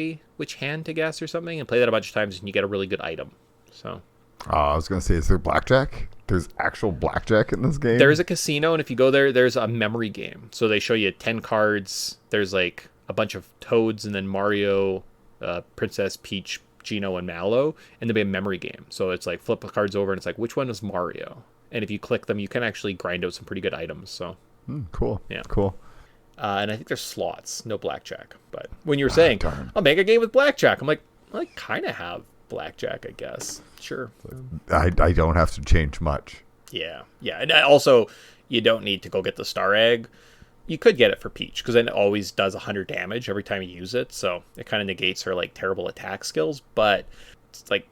hand to guess or something, and play that a bunch of times, and you get a really good item. So I was gonna say, is there blackjack? There's actual blackjack in this game? There's a casino, and if you go there, there's a memory game. So they show you 10 cards. There's like a bunch of Toads, and then Mario, Princess Peach, Gino, and Mallow, and there'll be a memory game. So it's like flip the cards over, and it's like, which one is Mario? And if you click them, you can actually grind out some pretty good items. So cool. Yeah, cool. And I think there's slots, no blackjack. But when you were saying, I'll make a game with blackjack, I'm like, well, I kind of have blackjack, I guess. Sure. I don't have to change much. Yeah. And also, you don't need to go get the star egg. You could get it for Peach, because then it always does 100 damage every time you use it. So it kind of negates her like terrible attack skills. But it's like,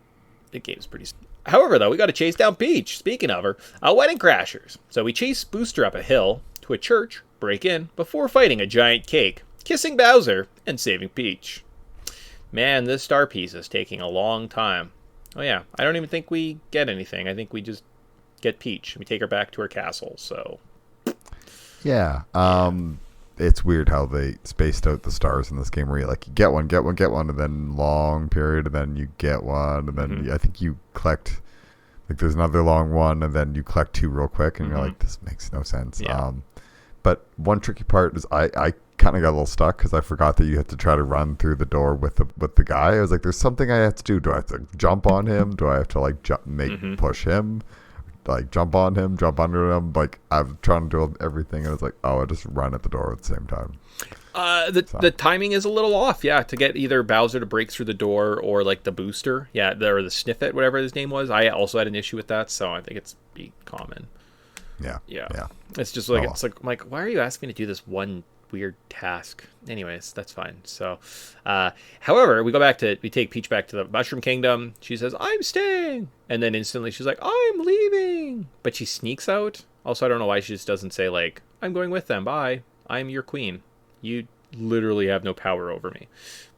The game's pretty. However, though, we got to chase down Peach. Speaking of her, Wedding Crashers. So we chase Booster up a hill to a church, break in before fighting a giant cake, kissing Bowser, and saving Peach. Man, this star piece is taking a long time. Oh yeah, I don't even think we get anything. I think we just get Peach. We take her back to her castle. So yeah. It's weird how they spaced out the stars in this game where you like you get one, and then long period, and then you get one, and then I think you collect like there's another long one, and then you collect two real quick, and you're like, this makes no sense. Yeah. But one tricky part is I kind of got a little stuck because I forgot that you had to try to run through the door with the guy. I was like, there's something I have to do. Do I have to jump on him? Do I have to like push him? Like jump on him, jump under him. Like I was trying to do everything, and it's like, oh, I just run at the door at the same time. The timing is a little off, yeah, to get either Bowser to break through the door or like the booster, or the Sniffet, whatever his name was. I also had an issue with that, so I think it's be common. Yeah. It's just like it's like I'm like, why are you asking me to do this one weird task? Anyways, that's fine. So, however, we take Peach back to the Mushroom Kingdom. She says, "I'm staying," and then instantly she's like, "I'm leaving," but she sneaks out. Also, I don't know why she just doesn't say like, "I'm going with them. Bye. I'm your queen. You literally have no power over me,"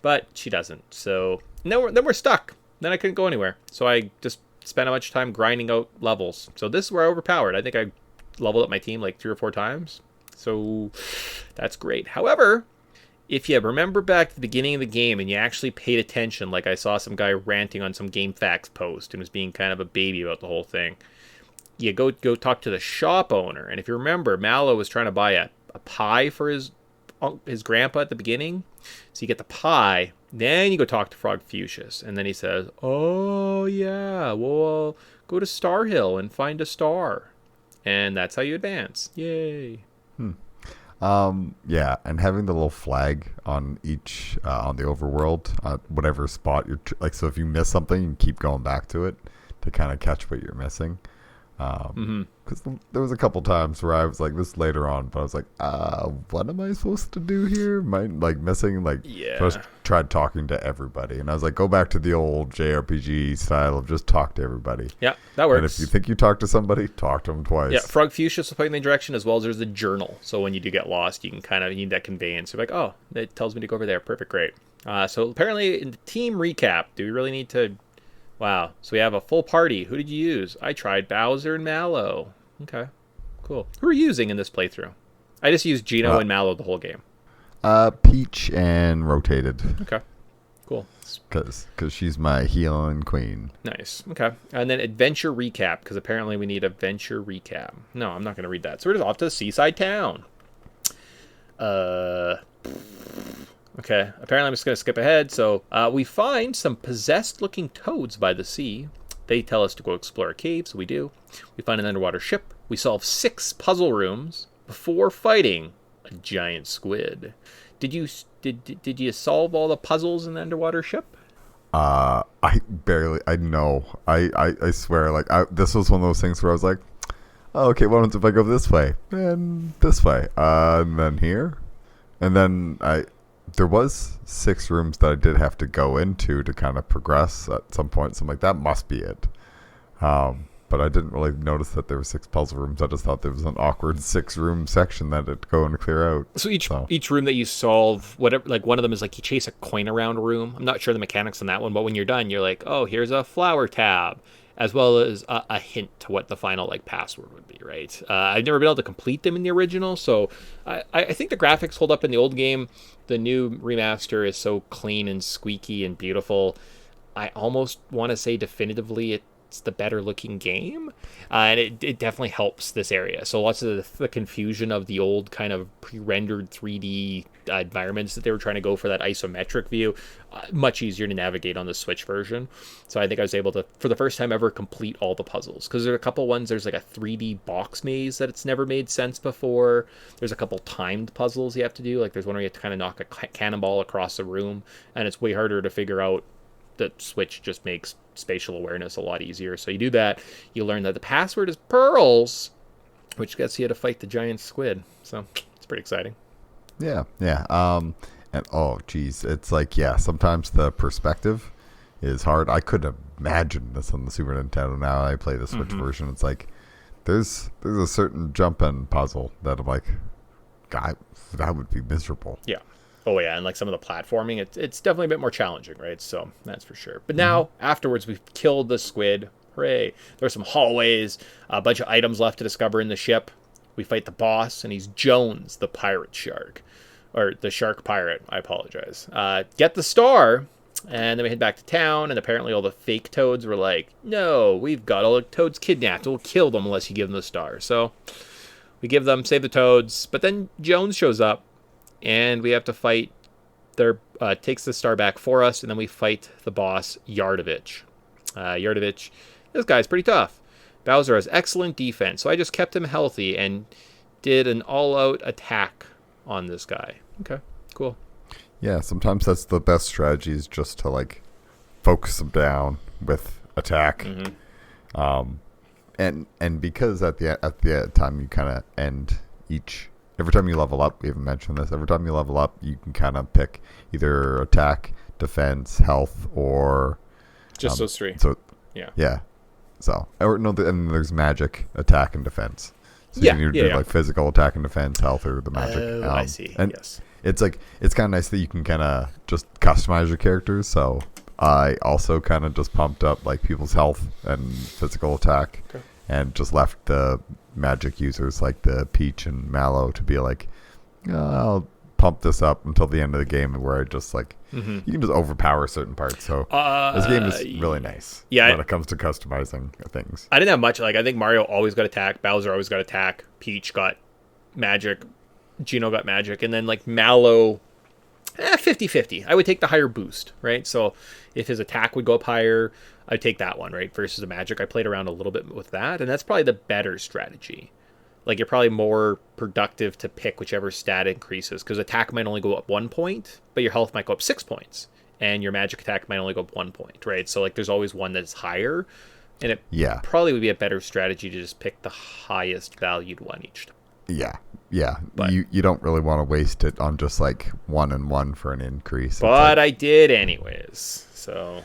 but she doesn't. So then we're stuck. Then I couldn't go anywhere. So I just spent a bunch of time grinding out levels. So this is where I overpowered. I think I leveled up my team like 3 or 4 times. So that's great. However, if you remember back to the beginning of the game and you actually paid attention, like I saw some guy ranting on some GameFAQs post and was being kind of a baby about the whole thing, you go talk to the shop owner. And if you remember, Mallow was trying to buy a pie for his grandpa at the beginning. So you get the pie, then you go talk to Frog Fuchsius, and then he says, "Oh yeah, well, go to Star Hill and find a star." And that's how you advance. Yay. Yeah, and having the little flag on each on the overworld, whatever spot you're like, so if you miss something, you can keep going back to it to kind of catch what you're missing. Because there was a couple times where I was like, this later on, but I was like, what am I supposed to do here? Am I like missing? Like, so I tried talking to everybody, and I was like, go back to the old JRPG style of just talk to everybody. Yeah, that works. And if you think you talk to somebody, talk to them twice. Yeah, Frog Fuchsius will point in the direction, as well as there's the journal. So when you do get lost, you need that conveyance. You're like, oh, it tells me to go over there. Perfect, great. So apparently, in the team recap, do we really need to? Wow. So we have a full party. Who did you use? I tried Bowser and Mallow. Okay. Cool. Who are you using in this playthrough? I just used Geno and Mallow the whole game. Peach and Rotated. Okay. Cool. Because she's my healing queen. Nice. Okay. And then adventure recap, because apparently we need adventure recap. No, I'm not going to read that. So we're just off to the seaside town. Okay, apparently I'm just going to skip ahead. So we find some possessed-looking toads by the sea. They tell us to go explore a cave, so we do. We find an underwater ship. We solve 6 puzzle rooms before fighting a giant squid. Did you solve all the puzzles in the underwater ship? I know. I swear, like, this was one of those things where I was like, oh, okay, what happens if I go this way? And this way. And then here. And then there was 6 rooms that I did have to go into to kind of progress at some point. So I'm like, that must be it. But I didn't really notice that there were 6 puzzle rooms. I just thought there was an awkward 6-room section that I'd go and clear out. So each room that you solve, whatever, like one of them is like you chase a coin around a room. I'm not sure the mechanics on that one, but when you're done, you're like, oh, here's a flower tab, as well as a hint to what the final like password would be, right? I've never been able to complete them in the original, so I think the graphics hold up in the old game. The new remaster is so clean and squeaky and beautiful. I almost want to say definitively it's the better looking game, and it definitely helps this area. So lots of the confusion of the old kind of pre-rendered 3D environments that they were trying to go for that isometric view, much easier to navigate on the Switch version. So I think I was able to, for the first time ever, complete all the puzzles, because there are a couple ones. There's like a 3D box maze that it's never made sense before. There's a couple timed puzzles you have to do, like there's one where you have to kind of knock a cannonball across a room, and it's way harder to figure out. The Switch just makes spatial awareness a lot easier. So you do that, you learn that the password is pearls, which gets you to fight the giant squid. So it's pretty exciting. Yeah. And oh geez, it's like, yeah, sometimes the perspective is hard. I couldn't imagine this on the Super Nintendo. Now I play the Switch version. It's like there's a certain jump-in puzzle that I'm like, God, that would be miserable. Yeah. Oh, yeah, and like some of the platforming, it's definitely a bit more challenging, right? So that's for sure. But now, afterwards, we've killed the squid. Hooray. There's some hallways, a bunch of items left to discover in the ship. We fight the boss, and he's Jones, the pirate shark. Or the shark pirate, I apologize. Get the star, and then we head back to town, and apparently all the fake toads were like, no, we've got all the toads kidnapped. We'll kill them unless you give them the star. So we give them, save the toads, but then Jones shows up, and we have to fight takes the star back for us, and then we fight the boss, Yardovich. Yardovich, this guy's pretty tough. Bowser has excellent defense, so I just kept him healthy and did an all-out attack on this guy. Okay, cool. Yeah, sometimes that's the best strategy, is just to like focus them down with attack. And because at the time you kind of end each. Every time you level up, we haven't mentioned this, every time you level up, you can kind of pick either attack, defense, health, or... Just those three. So, yeah. Yeah. So, or no, and there's magic, attack, and defense. So Yeah, you can do like physical attack and defense, health, or the magic. Oh, I see. And yes. it's like, it's kind of nice that you can kind of just customize your characters. So I also kind of just pumped up like people's health and physical attack, and just left the magic users like the Peach and Mallow to be like, I'll pump this up until the end of the game, where I just like, you can just overpower certain parts. So this game is really nice when it comes to customizing things. I didn't have much. Like, I think Mario always got attack, Bowser always got attack, Peach got magic, Gino got magic, and then like Mallow, 50-50. I would take the higher boost, right? So if his attack would go up higher, I'd take that one, right? Versus the magic. I played around a little bit with that, and that's probably the better strategy. Like, you're probably more productive to pick whichever stat increases, because attack might only go up 1 point, but your health might go up 6 points, and your magic attack might only go up 1 point, right? So like, there's always one that's higher, and it probably would be a better strategy to just pick the highest valued one each time. Yeah. But you don't really want to waste it on just like 1 and 1 for an increase. But I did anyways. So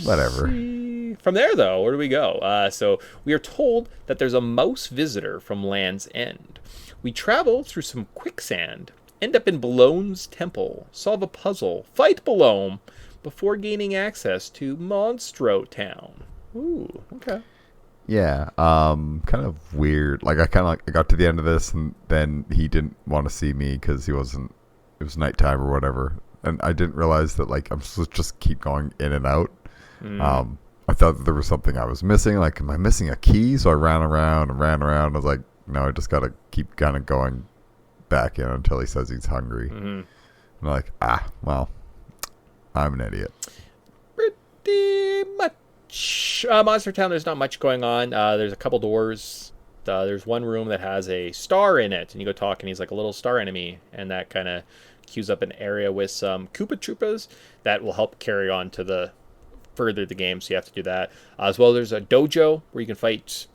whatever. From there, though, where do we go? So we are told that there's a mouse visitor from Land's End. We travel through some quicksand, end up in Ballone's temple, solve a puzzle, fight Balone, before gaining access to Monstro Town. Ooh, okay. Yeah, kind of weird. Like, I got to the end of this, and then he didn't want to see me because it was nighttime or whatever, and I didn't realize that like I'm supposed to just keep going in and out. I thought that there was something I was missing. Like, am I missing a key? So I ran around. I was like, no, I just gotta keep kind of going back in until he says he's hungry. And I'm like, well, I'm an idiot. Pretty much. Monster Town, there's not much going on. There's a couple doors. There's one room that has a star in it, and you go talk, and he's like a little star enemy, and that kind of queues up an area with some Koopa Troopas that will help carry on to the further the game, so you have to do that. As well, there's a dojo where you can fight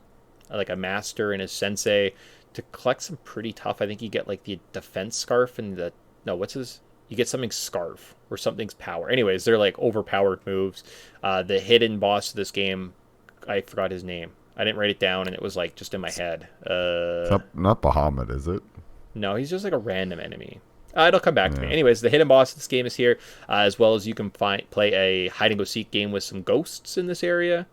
like a master and his sensei to collect some pretty tough. I think you get like the defense scarf and you get something scarf or something's power. Anyways, they're like overpowered moves. The hidden boss of this game, I forgot his name. I didn't write it down, and it was like just in my head. Not Bahamut, is it? No, he's just like a random enemy. It'll come back to me. Anyways, the hidden boss of this game is here, as well as you can play a hide-and-go-seek game with some ghosts in this area.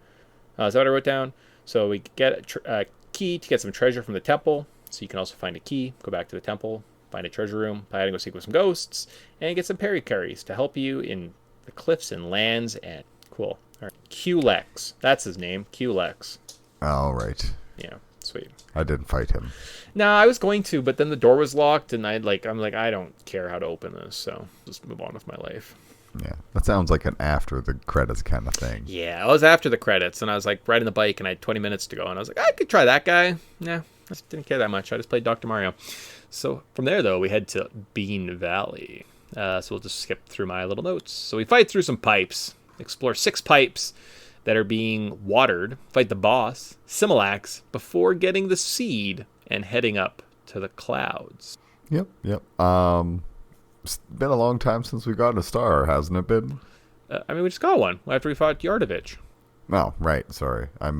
Is that what I wrote down? So we get a key to get some treasure from the temple. So you can also find a key, go back to the temple, find a treasure room, play hide-and-go-seek with some ghosts, and get some pericarries to help you in the cliffs and lands. And cool. All right. Q-Lex. That's his name. Q-Lex. Oh, right. Yeah. Sweet. I didn't fight him. No, I was going to, but then the door was locked, and I'm like, I don't care how to open this, so just move on with my life. Yeah, that sounds like an after the credits kind of thing. Yeah, I was after the credits, and I was like riding the bike, and I had 20 minutes to go, and I was like, I could try that guy. Yeah, I just didn't care that much. I just played Dr. Mario. So from there, though, we head to Bean Valley. So we'll just skip through my little notes. So we fight through some pipes, explore 6 pipes that are being watered, fight the boss, Similax, before getting the seed and heading up to the clouds. Yep. It's been a long time since we got a star, hasn't it been? I mean, we just got one after we fought Yardovich. Oh, right. Sorry. I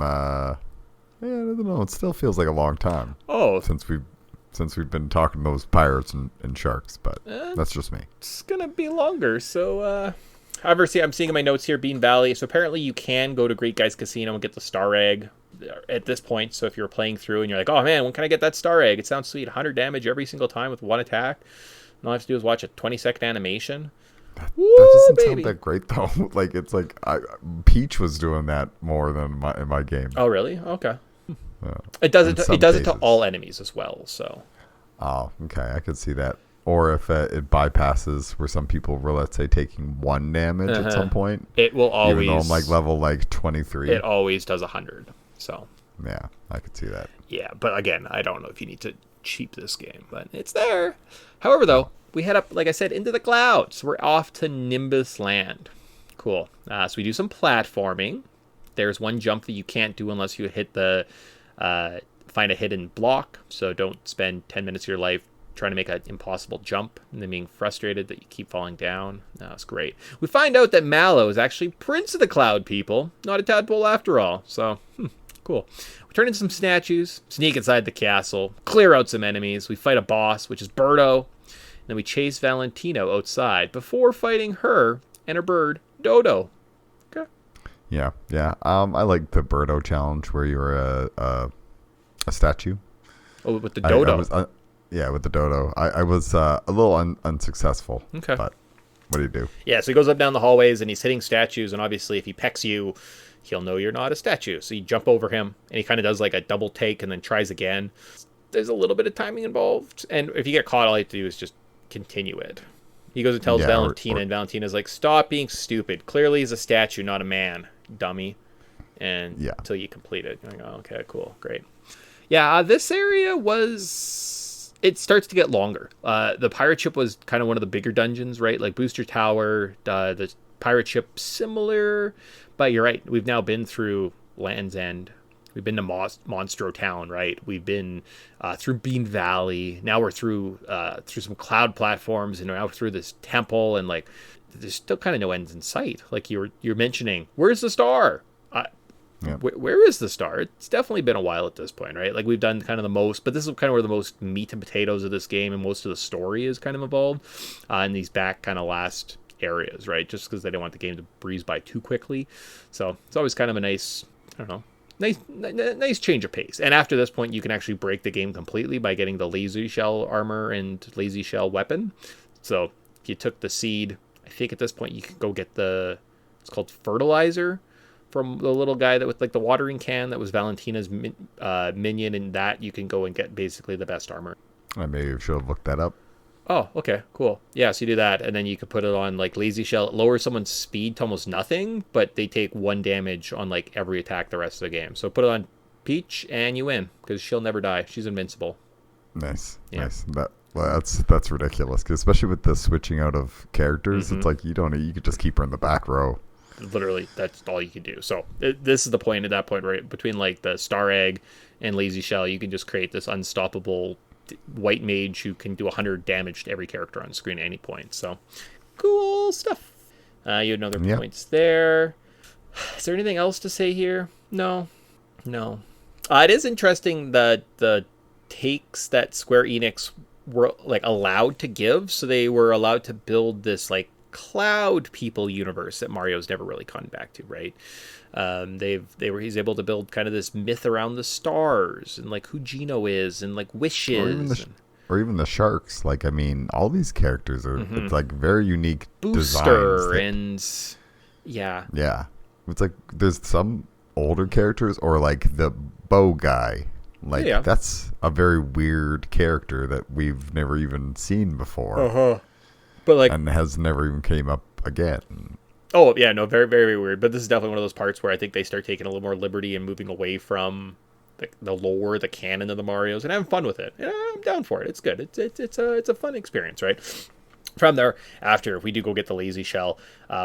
don't know. It still feels like a long time. Oh, since we've been talking to those pirates and sharks, but that's just me. It's gonna be longer. So, however, I'm seeing in my notes here, Bean Valley. So apparently, you can go to Great Guys Casino and get the star egg at this point. So if you're playing through and you're like, oh man, when can I get that star egg? It sounds sweet. 100 damage every single time with one attack. All I have to do is watch a 20-second animation. That doesn't sound that great though. Like it's like Peach was doing that more than in my game. Oh really? Okay. It does it. It does it to all enemies as well. So. Oh, okay. I could see that. Or if it bypasses where some people were, let's say, taking 1 damage at some point. It will always. Even though I'm level 23. It always does 100. So. Yeah, I could see that. Yeah, but again, I don't know if you need to cheap this game, but it's there. However, though, we head up, like I said, into the clouds. We're off to Nimbus Land. Cool. So we do some platforming. There's one jump that you can't do unless you hit the find a hidden block. So don't spend 10 minutes of your life trying to make an impossible jump and then being frustrated that you keep falling down. That's great. We find out that Mallow is actually Prince of the Cloud People, not a tadpole after all. So, cool. We turn in some statues, sneak inside the castle, clear out some enemies. We fight a boss, which is Birdo. And then we chase Valentino outside before fighting her and her bird, Dodo. Okay. Yeah. I like the Birdo challenge where you're a statue. Oh, with the Dodo. With the Dodo. I was a little unsuccessful. Okay. But what do you do? Yeah, so he goes up down the hallways and he's hitting statues, and obviously if he pecks you, he'll know you're not a statue. So you jump over him, and he kind of does like a double take and then tries again. There's a little bit of timing involved, and if you get caught, all you have to do is just continue it. He goes and tells Valentina, and Valentina's like, stop being stupid. Clearly he's a statue, not a man, dummy. And until you complete it. You're like, oh, okay, cool, great. Yeah, this area it starts to get longer. The pirate ship was kind of one of the bigger dungeons, right? Like Booster Tower, the pirate ship similar, but you're right. We've now been through Land's End. We've been to Monstro Town, right? We've been through Bean Valley. Now we're through some cloud platforms, and now through this temple, and like there's still kind of no ends in sight. Like you're mentioning, where's the star? Where is the star? It's definitely been a while at this point, right? Like we've done kind of the most, but this is kind of where the most meat and potatoes of this game and most of the story is kind of involved in these back kind of last areas, right? Just because they don't want the game to breeze by too quickly. So it's always kind of a nice, I don't know, nice change of pace. And after this point, you can actually break the game completely by getting the lazy shell armor and lazy shell weapon. So if you took the seed, I think at this point you can go get it's called fertilizer from the little guy that with like the watering can that was Valentina's minion, and that you can go and get basically the best armor. I maybe should have looked that up. Oh, okay, cool. Yeah, so you do that, and then you could put it on like lazy shell. It lowers someone's speed to almost nothing, but they take 1 damage on like every attack the rest of the game. So put it on Peach, and you win because she'll never die. She's invincible. Nice. That's ridiculous, 'cause especially with the switching out of characters. It's like you could just keep her in the back row. Literally, that's all you can do. So this is the point at that point, right? Between like the Star Egg and Lazy Shell, you can just create this unstoppable white mage who can do 100 damage to every character on screen at any point. So cool stuff. You had other points there. Is there anything else to say here? No. It is interesting that the takes that Square Enix were like allowed to give. So they were allowed to build this like cloud people universe that Mario's never really gone back to, right? He's able to build kind of this myth around the stars and like who Gino is and like wishes or even the sharks. Like I mean, all these characters are it's like very unique Booster designs. Yeah. It's like there's some older characters or like the bow guy. Like that's a very weird character that we've never even seen before. But like, and has never even came up again. Oh yeah, no, very, very weird. But this is definitely one of those parts where I think they start taking a little more liberty and moving away from the lore, the canon of the Marios, and having fun with it. Yeah, I'm down for it. It's good. It's a fun experience, right? From there, after if we do go get the lazy shell,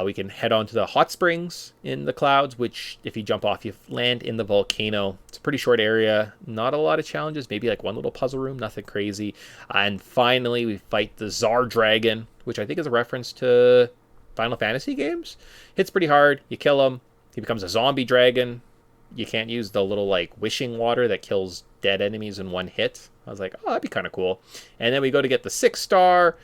we can head on to the hot springs in the clouds, which if you jump off, you land in the volcano. It's a pretty short area, not a lot of challenges, maybe like one little puzzle room, nothing crazy. And finally, we fight the Tsar Dragon, which I think is a reference to Final Fantasy games. Hits pretty hard. You kill him. He becomes a zombie dragon. You can't use the little like wishing water that kills dead enemies in one hit. I was like, oh, that'd be kind of cool. And then we go to get the 6-star,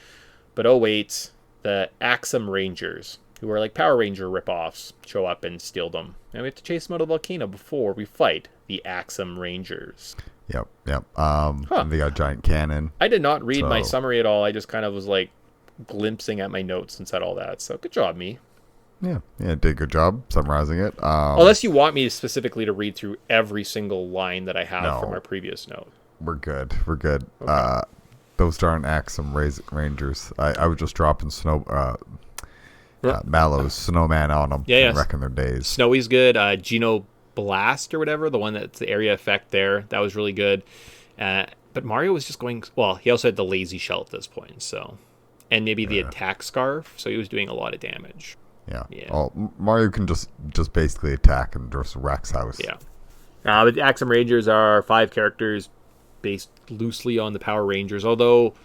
but oh wait, the Axum Rangers, who are like Power Ranger ripoffs, show up and steal them. And we have to chase them out of the volcano before we fight the Axum Rangers. Yep. And they got a giant cannon. I did not read my summary at all. I just kind of was like glimpsing at my notes and said all that. So good job, me. Yeah, did a good job summarizing it. Unless you want me specifically to read through every single line that I have from my previous note. We're good. Okay. Those darn Axum Rangers. I was just dropping Mallow's Snowman on them and wrecking their days. Snowy's good. Geno Blast or whatever, the one that's the area effect there, that was really good. But Mario was just going, well, he also had the lazy shell at this point, so, and maybe the attack scarf, so he was doing a lot of damage. Yeah. Well, Mario can just basically attack and just wrecks house. Yeah. But the Axum Rangers are 5 characters based loosely on the Power Rangers, although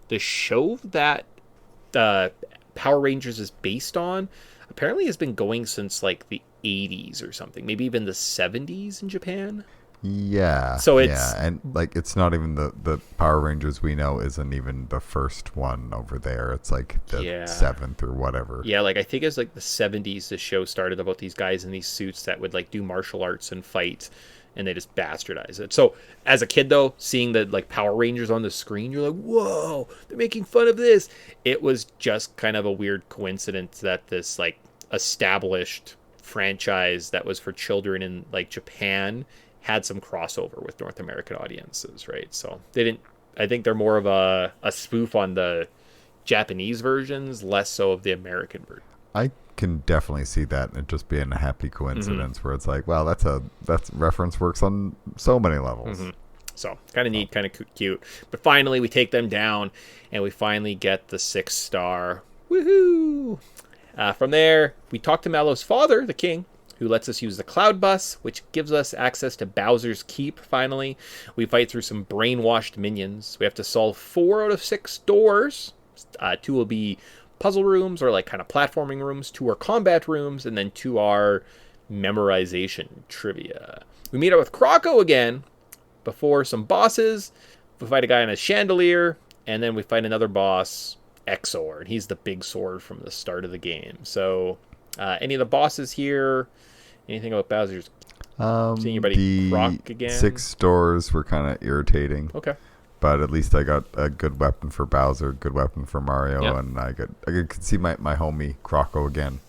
the show that Power Rangers is based on apparently has been going since like the 80s or something, maybe even the 70s in Japan. Yeah. So it's and like it's not even the Power Rangers we know isn't even the first one over there. It's like the 7th or whatever. Yeah, like I think it's like the 70s the show started about these guys in these suits that would like do martial arts and fight, and they just bastardize it. So as a kid though, seeing the like Power Rangers on the screen, you're like, whoa, they're making fun of this. It was just kind of a weird coincidence that this like established franchise that was for children in like Japan had some crossover with North American audiences, right? So they didn't, I think they're more of a spoof on the Japanese versions, less so of the American version. I can definitely see that and it just being a happy coincidence where it's like, wow, that's reference works on so many levels. So kind of neat, kind of cute. But finally we take them down and we finally get the 6-star. Woohoo! From there, we talk to Mallow's father, the king, who lets us use the Cloud Bus, which gives us access to Bowser's Keep, finally. We fight through some brainwashed minions. We have to solve 4 out of 6 doors. 2 will be puzzle rooms, or like kind of platforming rooms. 2 are combat rooms, and then 2 are memorization trivia. We meet up with Croco again before some bosses. We fight a guy on a chandelier, and then we fight another boss, Exor, and he's the big sword from the start of the game. So... any of the bosses here? Anything about Bowser's? See anybody Croc again? 6 doors were kind of irritating. Okay. But at least I got a good weapon for Bowser, good weapon for Mario, and I could see my homie Croco again.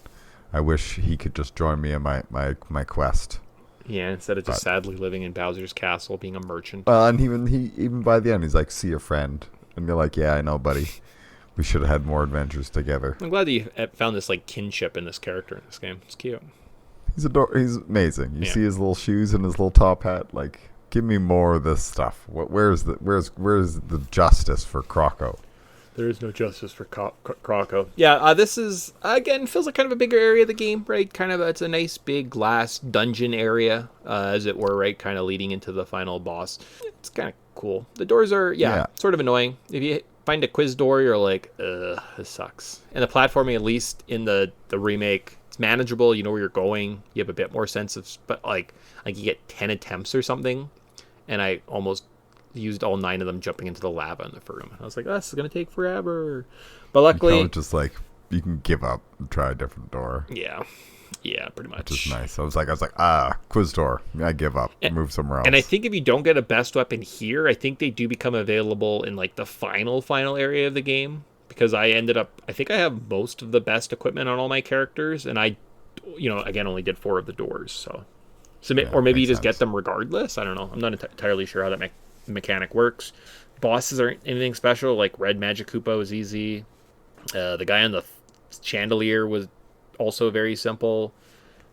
I wish he could just join me in my quest. Yeah, instead of just sadly living in Bowser's castle, being a merchant. Well, and even by the end, he's like, "See a friend," and you're like, "Yeah, I know, buddy. We should have had more adventures together." I'm glad that you found this like kinship in this character in this game. It's cute. He's amazing. You see his little shoes and his little top hat. Like, give me more of this stuff. Where's the justice for Croco? There is no justice for Croco. Yeah, this is again feels like kind of a bigger area of the game, right? Kind of it's a nice big glass dungeon area, as it were, right? Kind of leading into the final boss. It's kind of cool. The doors are sort of annoying. If you find a quiz door, you're like, ugh, this sucks. And the platforming, at least in the remake, it's manageable. You know where you're going. You have a bit more sense of, but like you get 10 attempts or something, and I almost used all 9 of them jumping into the lava in the first room. I was like, this is gonna take forever. But luckily, just like you can give up and try a different door. Yeah, pretty much. Which is nice. I was like, quiz door. I give up. Move somewhere else. And I think if you don't get a best weapon here, I think they do become available in like the final area of the game. Because I think I have most of the best equipment on all my characters, and I, again, only did 4 of the doors. So or maybe you just get them regardless. I don't know. I'm not entirely sure how that mechanic works. Bosses aren't anything special. Like Red Magic Koopa was easy. The guy on the chandelier was also very simple,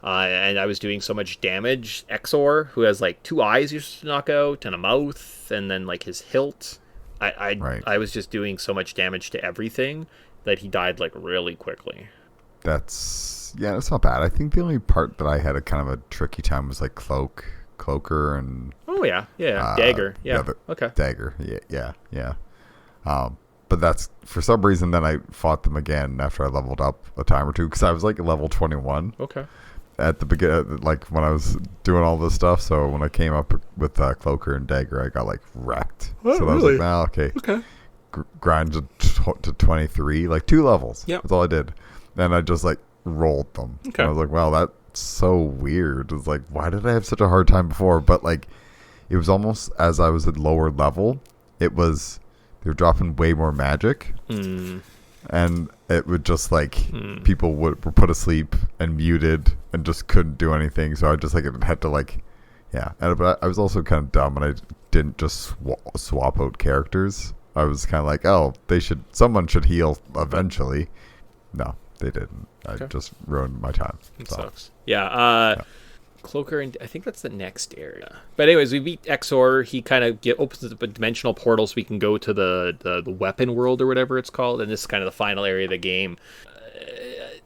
and I was doing so much damage. Exor, who has like 2 eyes you should knock out and a mouth, and then like his hilt, I was just doing so much damage to everything that he died like really quickly. That's not bad. I think the only part that I had a kind of a tricky time was like Cloaker and Dagger, okay, Dagger, yeah. But but that's for some reason. Then I fought them again after I leveled up a time or two because I was like level 21. Okay. At the beginning, like when I was doing all this stuff. So when I came up with Cloaker and Dagger, I got like wrecked. Oh, so I was really? like, nah, okay. Okay. Grind to 23, like 2 levels. Yep. That's all I did. Then I just like rolled them. Okay. And I was like, wow, that's so weird. It's like, why did I have such a hard time before? But like, it was almost as I was at lower level, they were dropping way more magic. And it would just like people were put asleep and muted and just couldn't do anything. So I just like had to like, yeah. But I was also kind of dumb and I didn't just swap out characters. I was kind of like, oh, someone should heal eventually. No, they didn't. I just ruined my time. It sucks. Yeah. Cloaker, and I think that's the next area. But anyways, we beat Exor. He kind of opens up a dimensional portal so we can go to the weapon world or whatever it's called. And this is kind of the final area of the game.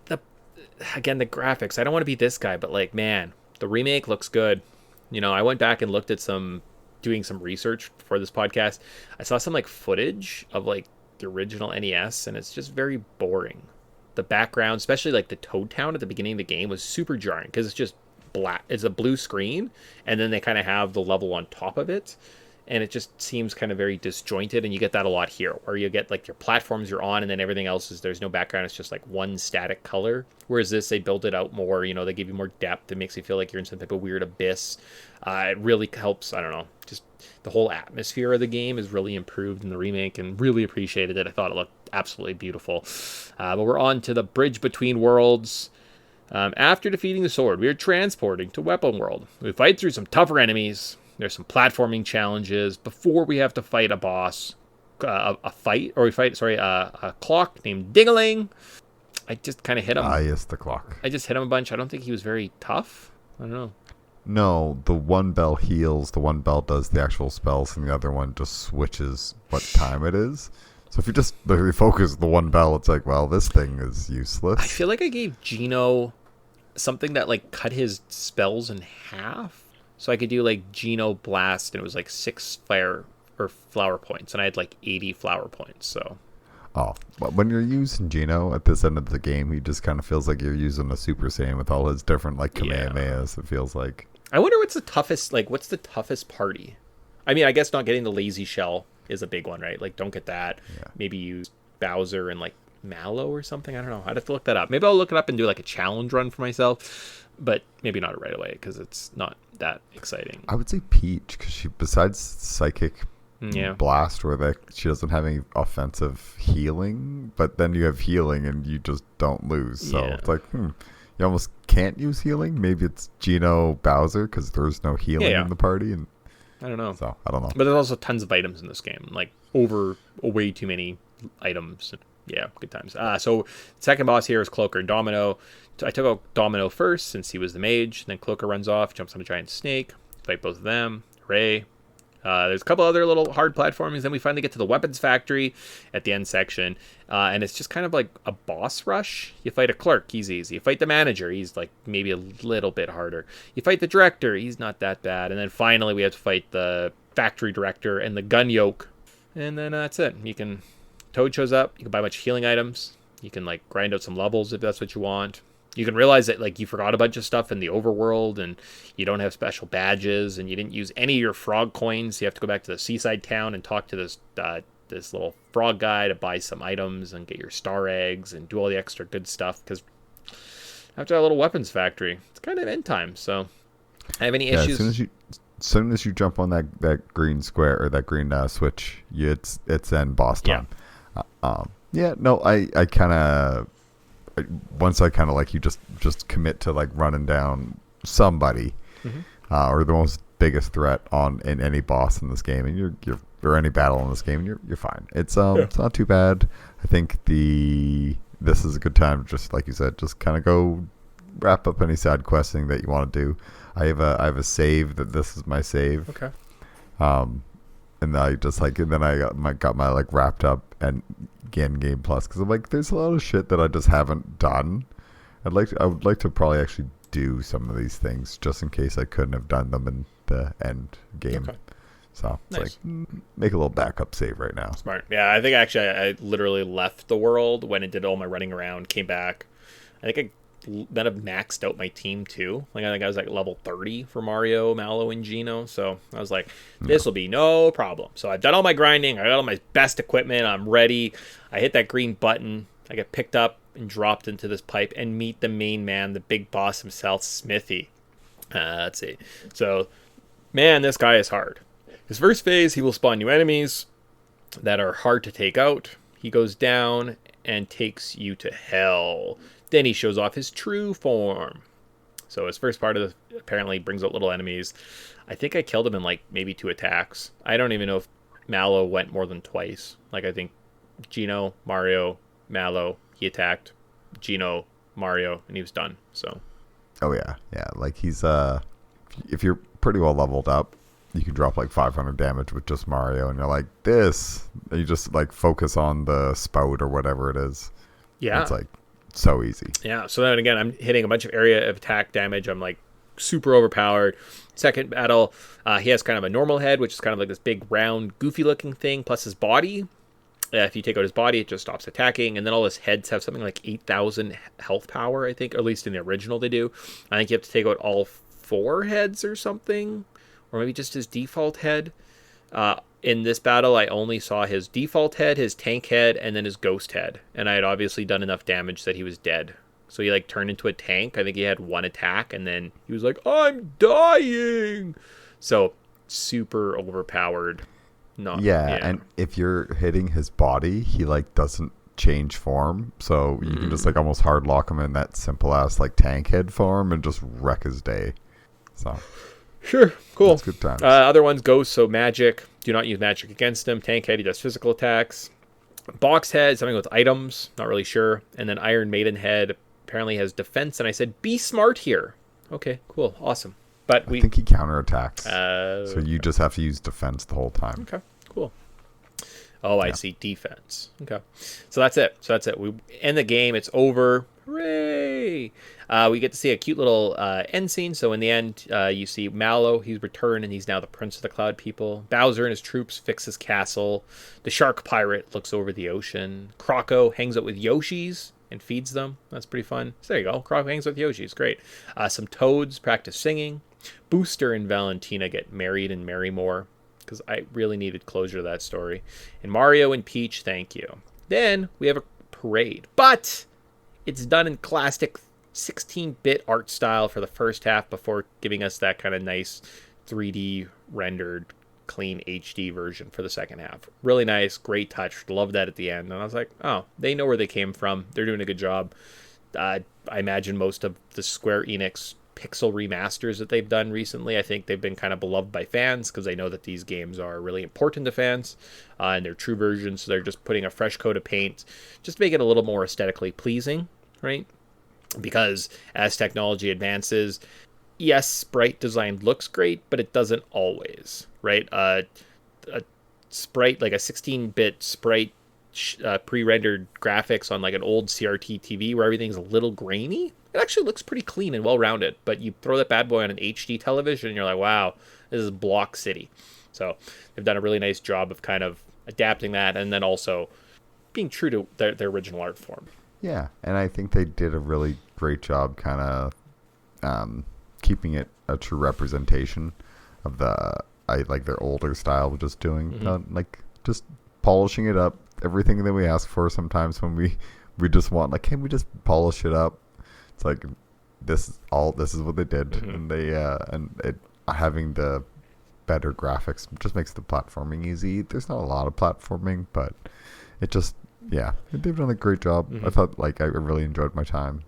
The graphics. I don't want to be this guy, but like, man, the remake looks good. You know, I went back and looked at doing some research for this podcast. I saw some like footage of like the original NES, and it's just very boring. The background, especially like the Toad Town at the beginning of the game, was super jarring because it's just black. It's a blue screen, and then they kind of have the level on top of it, and it just seems kind of very disjointed. And you get that a lot here, where you get like your platforms you're on, and then everything else there's no background. It's just like one static color. Whereas this, they build it out more. You know, they give you more depth. It makes you feel like you're in some type of weird abyss. It really helps. I don't know. Just the whole atmosphere of the game is really improved in the remake, and really appreciated it. I thought it looked absolutely beautiful. But we're on to the bridge between worlds. After defeating the sword, we are transporting to Weapon World. We fight through some tougher enemies. There's some platforming challenges before we have to fight a boss. A clock named Dingaling. I just kind of hit him. Yes, the clock. I just hit him a bunch. I don't think he was very tough. I don't know. No, the one bell heals, the one bell does the actual spells, and the other one just switches what time it is. So if you just literally focus the one bell, it's like, well, this thing is useless. I feel like I gave Gino something that like cut his spells in half. So I could do like Gino Blast, and it was like 6 fire or flower points, and I had like 80 flower points. So. Oh, but when you're using Gino at this end of the game, he just kind of feels like you're using a Super Saiyan with all his different like Kamehamehas. It feels like. I wonder what's the toughest party? I mean, I guess not getting the lazy shell is a big one, right? Like, don't get that. Yeah. Maybe use Bowser and like Mallow or something. I don't know. I'd have to look that up. Maybe I'll look it up and do like a challenge run for myself, but maybe not right away because it's not that exciting. I would say Peach because she, besides Psychic Blast, where she doesn't have any offensive healing, but then you have healing and you just don't lose. So it's like, you almost can't use healing. Maybe it's Geno Bowser because there's no healing in the party, and I don't know. So I don't know. But there's also tons of items in this game, like way too many items. Yeah, good times. So second boss here is Cloaker and Domino. I took out Domino first since he was the mage. Then Cloaker runs off, jumps on a giant snake. Fight both of them. Hooray. There's a couple other little hard platforms. Then we finally get to the weapons factory at the end section. And it's just kind of like a boss rush. You fight a clerk, he's easy. You fight the manager, he's like maybe a little bit harder. You fight the director, he's not that bad. And then finally we have to fight the factory director and the gun yoke. And then that's it. Toad shows up. You can buy a bunch of healing items. You can like grind out some levels if that's what you want. You can realize that like you forgot a bunch of stuff in the overworld and you don't have special badges and you didn't use any of your frog coins. You have to go back to the seaside town and talk to this little frog guy to buy some items and get your star eggs and do all the extra good stuff because after that little weapons factory, it's kind of end time. So I have any issues? As soon as you jump on that green square or that green switch, it's end boss time. I kind of once I kind of like you just commit to like running down somebody or the most biggest threat in any boss in this game, and you're or any battle in this game, and you're fine. It's not too bad. I think this is a good time, just like you said, just kind of go wrap up any side questing that you want to do. I have a save that this is my save. Okay. And I just like, and then I got my like wrapped up and game plus because I'm like, there's a lot of shit that I just haven't done. I would like to probably actually do some of these things just in case I couldn't have done them in the end game. Okay. So it's Nice. make a little backup save right now. Smart. Yeah, I think actually I literally left the world when it did all my running around, came back. I think I might have maxed out my team too. Like I think I was like level 30 for Mario, Mallow, and Gino. So I was like, this will be no problem. So I've done all my grinding. I got all my best equipment. I'm ready. I hit that green button. I get picked up and dropped into this pipe and meet the main man, the big boss himself, Smithy. Let's see. So, man, this guy is hard. His first phase, he will spawn new enemies that are hard to take out. He goes down and takes you to hell. Then he shows off his true form. So his first part of the apparently brings out little enemies. I think I killed him in like maybe 2 attacks. I don't even know if Mallow went more than twice. Like I think Gino, Mario, Mallow, he attacked. Gino, Mario, and he was done. So. Oh yeah. Like he's if you're pretty well leveled up, you can drop like 500 damage with just Mario, and you're like this. You just like focus on the spout or whatever it is. Yeah. It's like so easy. Yeah. So then again, I'm hitting a bunch of area of attack damage. I'm like super overpowered. Second battle, he has kind of a normal head, which is kind of like this big round, goofy looking thing, plus his body. If you take out his body, it just stops attacking. And then all his heads have something like 8,000 health power, I think. Or at least in the original they do. I think you have to take out all 4 heads or something. Or maybe just his default head. In this battle, I only saw his default head, his tank head, and then his ghost head. And I had obviously done enough damage that he was dead. So he like turned into a tank. I think he had 1 attack, and then he was like, I'm dying! So, super overpowered. Yeah, and if you're hitting his body, he like doesn't change form. So you can just like almost hard lock him in that simple ass like tank head form and just wreck his day. So... Sure, cool. That's good times. Other ones, Ghost, so magic. Do not use magic against him. Tank head, he does physical attacks. Box head, something with items, not really sure. And then Iron Maiden head apparently has defense. And I said, be smart here. Okay, cool, awesome. But I think he counterattacks. So you okay. just have to use defense the whole time. Okay, cool. Oh, I see, defense. Okay, so that's it. We end the game. It's over. Hooray! We get to see a cute little end scene. So in the end, you see Mallow. He's returned, and he's now the Prince of the Cloud People. Bowser and his troops fix his castle. The Shark Pirate looks over the ocean. Croco hangs out with Yoshis and feeds them. That's pretty fun. So there you go. Croco hangs out with Yoshis. Great. Some Toads practice singing. Booster and Valentina get married and marry more, because I really needed closure to that story. And Mario and Peach, thank you. Then we have a parade. But it's done in classic 16-bit art style for the first half before giving us that kind of nice 3D rendered clean HD version for the second half. Really nice, great touch. Love that at the end. And I was like, oh, they know where they came from. They're doing a good job. I imagine most of the Square Enix pixel remasters that they've done recently, I think they've been kind of beloved by fans because they know that these games are really important to fans and they're true versions. So they're just putting a fresh coat of paint just to make it a little more aesthetically pleasing, right? Because as technology advances, yes, sprite design looks great, but it doesn't always, right? A sprite, like a 16-bit sprite pre-rendered graphics on like an old CRT TV where everything's a little grainy, it actually looks pretty clean and well-rounded. But you throw that bad boy on an HD television and you're like, wow, this is Block City. So they've done a really nice job of kind of adapting that and then also being true to their original art form. Yeah, and I think they did a really great job kind of keeping it a true representation of their older style of just doing like just polishing it up, everything that we ask for sometimes when we just want like, can we just polish it up? It's like this is what they did, and they having the better graphics just makes the platforming easy. There's not a lot of platforming, but it just they've done a great job. I thought like I really enjoyed my time.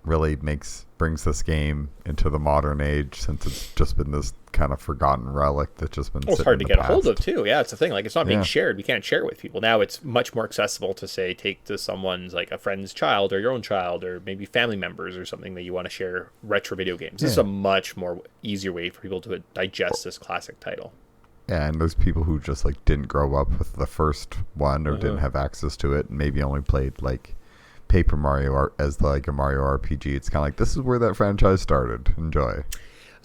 Really brings this game into the modern age since it's just been this kind of forgotten relic that's just been. It's hard to get a hold of too. Yeah, it's the thing. Like it's not being shared. We can't share it with people now. It's much more accessible to say take to someone's like a friend's child or your own child or maybe family members or something that you want to share retro video games. This is a much more easier way for people to digest this classic title. Yeah, and those people who just like didn't grow up with the first one or didn't have access to it and maybe only played like Paper Mario as like a Mario RPG. It's kind of like this is where that franchise started. Enjoy.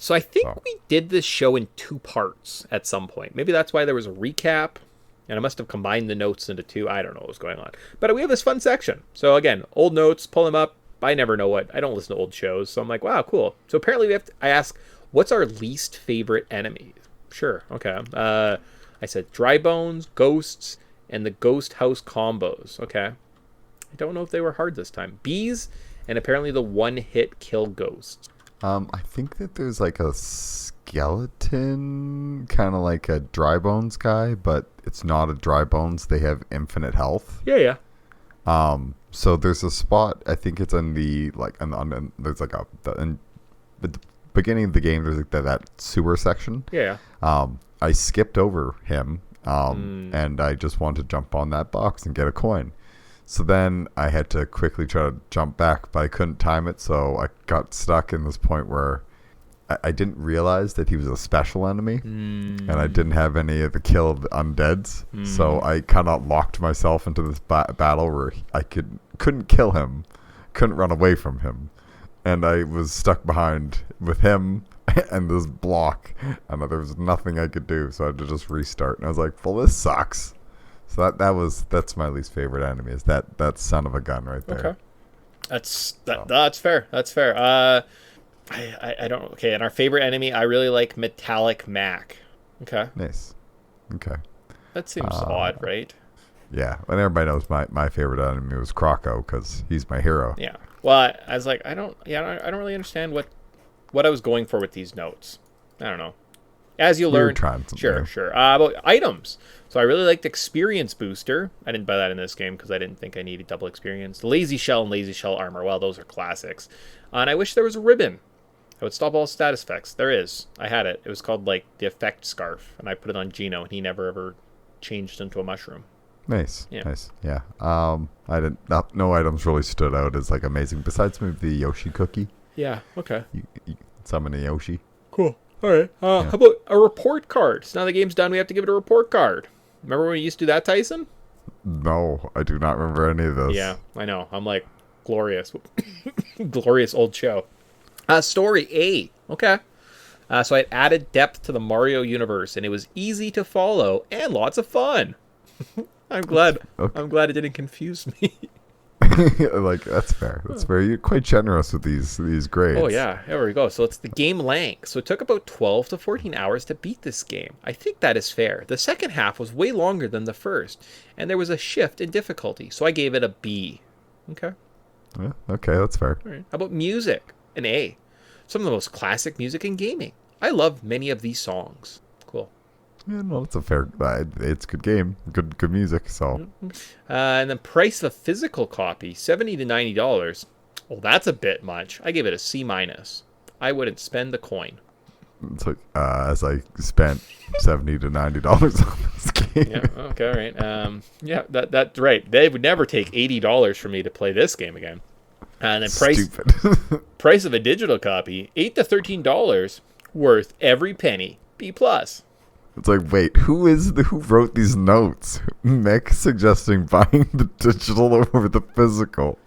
So I think we did this show in 2 parts at some point. Maybe that's why there was a recap, and I must have combined the notes into 2. I don't know what was going on. But we have this fun section. So again, old notes, pull them up. I never know I don't listen to old shows, so I'm like, wow, cool. So apparently I ask, what's our least favorite enemy? Sure, okay. I said dry bones, ghosts, and the ghost house combos. Okay. I don't know if they were hard this time. Bees, and apparently the one-hit kill ghosts. I think that there's like a skeleton, kind of like a dry bones guy, but it's not a dry bones. They have infinite health. Yeah. So there's a spot. I think it's in the there's like in the beginning of the game. There's like that sewer section. Yeah. I skipped over him, and I just wanted to jump on that box and get a coin. So then I had to quickly try to jump back, but I couldn't time it, so I got stuck in this point where I didn't realize that he was a special enemy, and I didn't have any of the killed undeads, so I kind of locked myself into this battle where I couldn't kill him, couldn't run away from him, and I was stuck behind with him and this block, and there was nothing I could do, so I had to just restart, and I was like, well, this sucks. So that's my least favorite enemy, is that son of a gun right there. Okay. That's fair. That's fair. I don't. Okay, and our favorite enemy, I really like Metallic Mac. Okay. Nice. Okay. That seems odd, right? Yeah, and everybody knows my favorite enemy was Croco because he's my hero. Yeah. Well, I was like, I don't really understand what I was going for with these notes. I don't know. As you learn, sure. About items. So I really liked Experience Booster. I didn't buy that in this game because I didn't think I needed double experience. Lazy Shell and Lazy Shell Armor. Well, those are classics. And I wish there was a ribbon. I would stop all status effects. There is. I had it. It was called like the Effect Scarf, and I put it on Gino, and he never ever changed into a mushroom. Nice. Yeah. I didn't. No items really stood out as like amazing. Besides maybe the Yoshi cookie. Yeah. Okay. You summon a Yoshi. Cool. All right. How about a report card? So now the game's done, we have to give it a report card. Remember when we used to do that, Tyson? No, I do not remember any of this. Yeah, I know. I'm like, glorious. Glorious old show. Story A. Okay. So I added depth to the Mario universe, and it was easy to follow and lots of fun. I'm glad. Okay. I'm glad it didn't confuse me. Like, that's fair. That's fair. You're quite generous with these grades. Oh, yeah. There we go. So it's the game length. So it took about 12 to 14 hours to beat this game. I think that is fair. The second half was way longer than the first, and there was a shift in difficulty. So I gave it a B. Okay. Yeah, okay, that's fair. All right. How about music? An A. Some of the most classic music in gaming. I love many of these songs. Cool. Yeah, no, it's a fair. It's a good game, good music. So, and then price of a physical copy, $70 to $90. Well, that's a bit much. I gave it a C minus. I wouldn't spend the coin. So, as I spent $70 to $90 on this game. Yeah. Okay. All right. Yeah. That's right. They would never take $80 for me to play this game again. And then price of a digital copy, $8 to $13, worth every penny. B plus. It's like, wait, who wrote these notes? Mick suggesting buying the digital over the physical.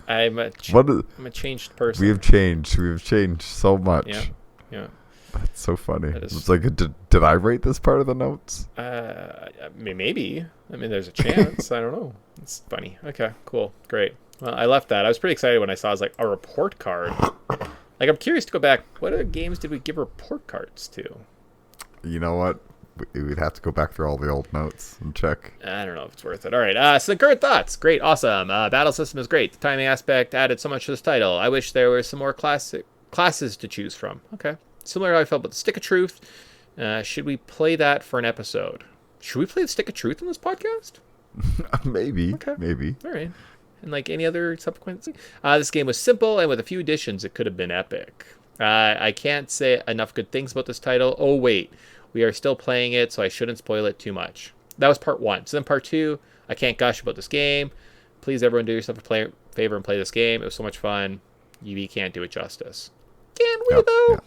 I'm a changed person. We have changed so much. Yeah. That's so funny. It's like, did I write this part of the notes? Maybe. I mean, there's a chance. I don't know. It's funny. Okay, cool, great. Well, I left that. I was pretty excited when I saw it was like a report card. Like, I'm curious to go back. What other games did we give report cards to? You know what? We'd have to go back through all the old notes and check. I don't know if it's worth it. All right. So the current thoughts. Great. Awesome. Battle system is great. The timing aspect added so much to this title. I wish there were some more classes to choose from. Okay. Similar to how I felt about the Stick of Truth. Should we play that for an episode? Should we play the Stick of Truth in this podcast? Maybe. Okay. Maybe. All right. And like any other subsequent thing. This game was simple, and with a few additions, it could have been epic. I can't say enough good things about this title. Oh, wait. We are still playing it, so I shouldn't spoil it too much. That was part 1. So then part 2, I can't gush about this game. Please, everyone, do yourself a favor and play this game. It was so much fun. UV can't do it justice. Can we, though? Yeah.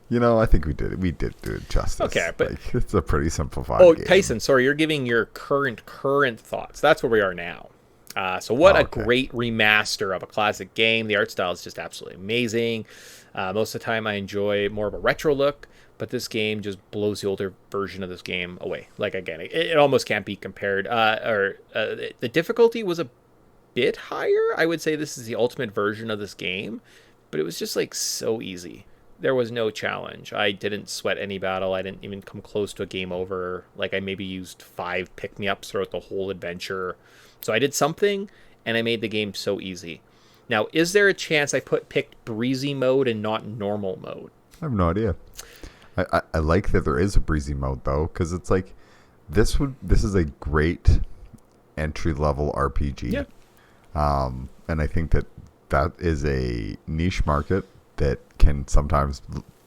You know, I think we did. We did do it justice. Okay, but like, it's a pretty simplified game. Tyson, sorry, you're giving your current thoughts. That's where we are now. So what a okay. great remaster of a classic game. The art style is just absolutely amazing. Most of the time I enjoy more of a retro look, but this game just blows the older version of this game away. Like, again, it almost can't be compared. The difficulty was a bit higher. I would say this is the ultimate version of this game, but it was just like so easy. There was no challenge. I didn't sweat any battle. I didn't even come close to a game over. Like, I maybe used 5 pick-me-ups throughout the whole adventure. So I did something, and I made the game so easy. Now, is there a chance I picked breezy mode and not normal mode? I have no idea. I like that there is a breezy mode though, because it's like this is a great entry level RPG. Yeah. And I think that is a niche market that can sometimes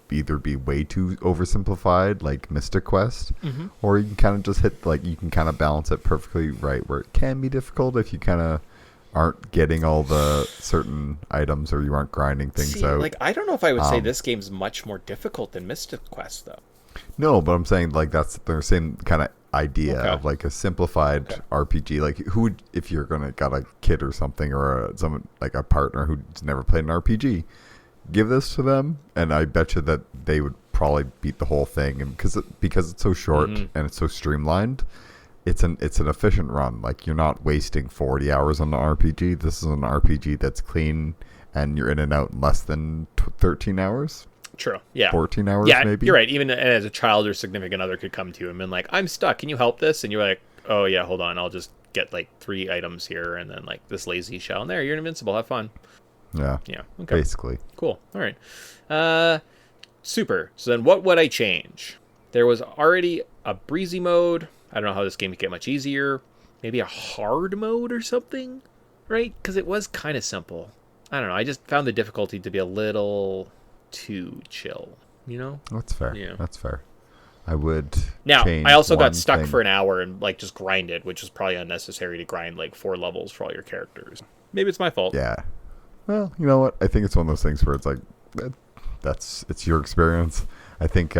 either be way too oversimplified, like Mystic Quest, or you can kind of just hit, like, you can kind of balance it perfectly right where it can be difficult if you kind of aren't getting all the certain items or you aren't grinding things out. Like, I don't know if I would say this game's much more difficult than Mystic Quest, though. No, but I'm saying, like, that's the same kind of idea of, like, a simplified RPG. Like, who would, if you're gonna got a kid or something, or someone like a partner who's never played an RPG, give this to them, and I bet you that they would probably beat the whole thing. And because it's so short and it's so streamlined, it's an efficient run. Like, you're not wasting 40 hours on the RPG. This is an RPG that's clean, and you're in and out in less than 13 hours. True. Yeah. 14 hours, yeah, maybe. You're right. Even as a child or significant other could come to you and been like, I'm stuck. Can you help this? And you're like, oh, yeah, hold on. I'll just get like 3 items here and then like this lazy shell. And there, you're invincible. Have fun. Yeah. Yeah. Okay. Basically. Cool. All right. Super. So then what would I change? There was already a breezy mode. I don't know how this game could get much easier. Maybe a hard mode or something, right? Because it was kind of simple. I don't know. I just found the difficulty to be a little too chill, you know? That's fair. Yeah. That's fair. I would Now, change I also got one stuck thing. for an hour and like just grinded, which was probably unnecessary to grind like 4 levels for all your characters. Maybe it's my fault. Yeah. Well, you know what? I think it's one of those things where it's like, it's your experience. I think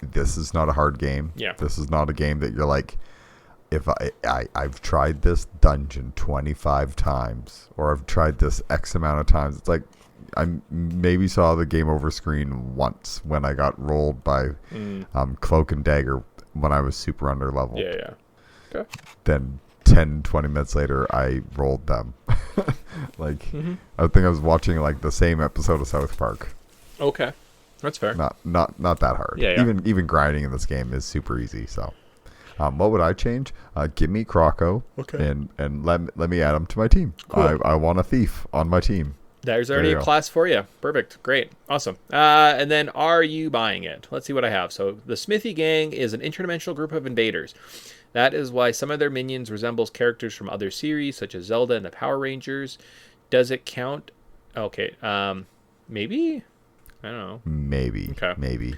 this is not a hard game. Yeah. This is not a game that you're like, if I've tried this dungeon 25 times, or I've tried this X amount of times. It's like, I maybe saw the game over screen once when I got rolled by Cloak and Dagger when I was super under leveled. Yeah, yeah. Okay. Then 10, 20 minutes later, I rolled them. Like, I think I was watching like the same episode of South Park. Okay. That's fair. Not that hard. Yeah, yeah. Even grinding in this game is super easy. So, what would I change? Give me Croco, and let me add him to my team. Cool. I want a thief on my team. There's already a class for you. Perfect. Great. Awesome. And then, are you buying it? Let's see what I have. So, the Smithy Gang is an interdimensional group of invaders. That is why some of their minions resembles characters from other series, such as Zelda and the Power Rangers. Does it count? Okay. Maybe? I don't know. Maybe. Okay. Maybe.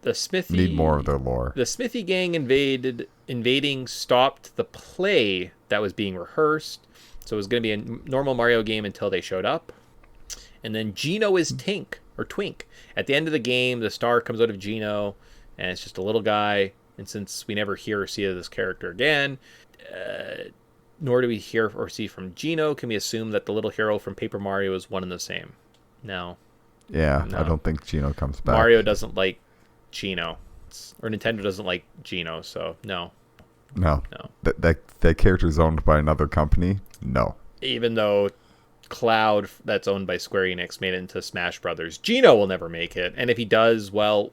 The Smithy... Need more of their lore. The Smithy Gang invading stopped the play that was being rehearsed. So it was going to be a normal Mario game until they showed up. And then Geno is Twink. At the end of the game, the star comes out of Geno, and it's just a little guy. And since we never hear or see of this character again, nor do we hear or see from Geno, can we assume that the little hero from Paper Mario is one and the same? No. Yeah, No. I don't think Geno comes back. Mario doesn't like Geno. Or Nintendo doesn't like Geno, so no. No. That character's owned by another company? No. Even though Cloud, that's owned by Square Enix, made it into Smash Brothers, Geno will never make it. And if he does, well,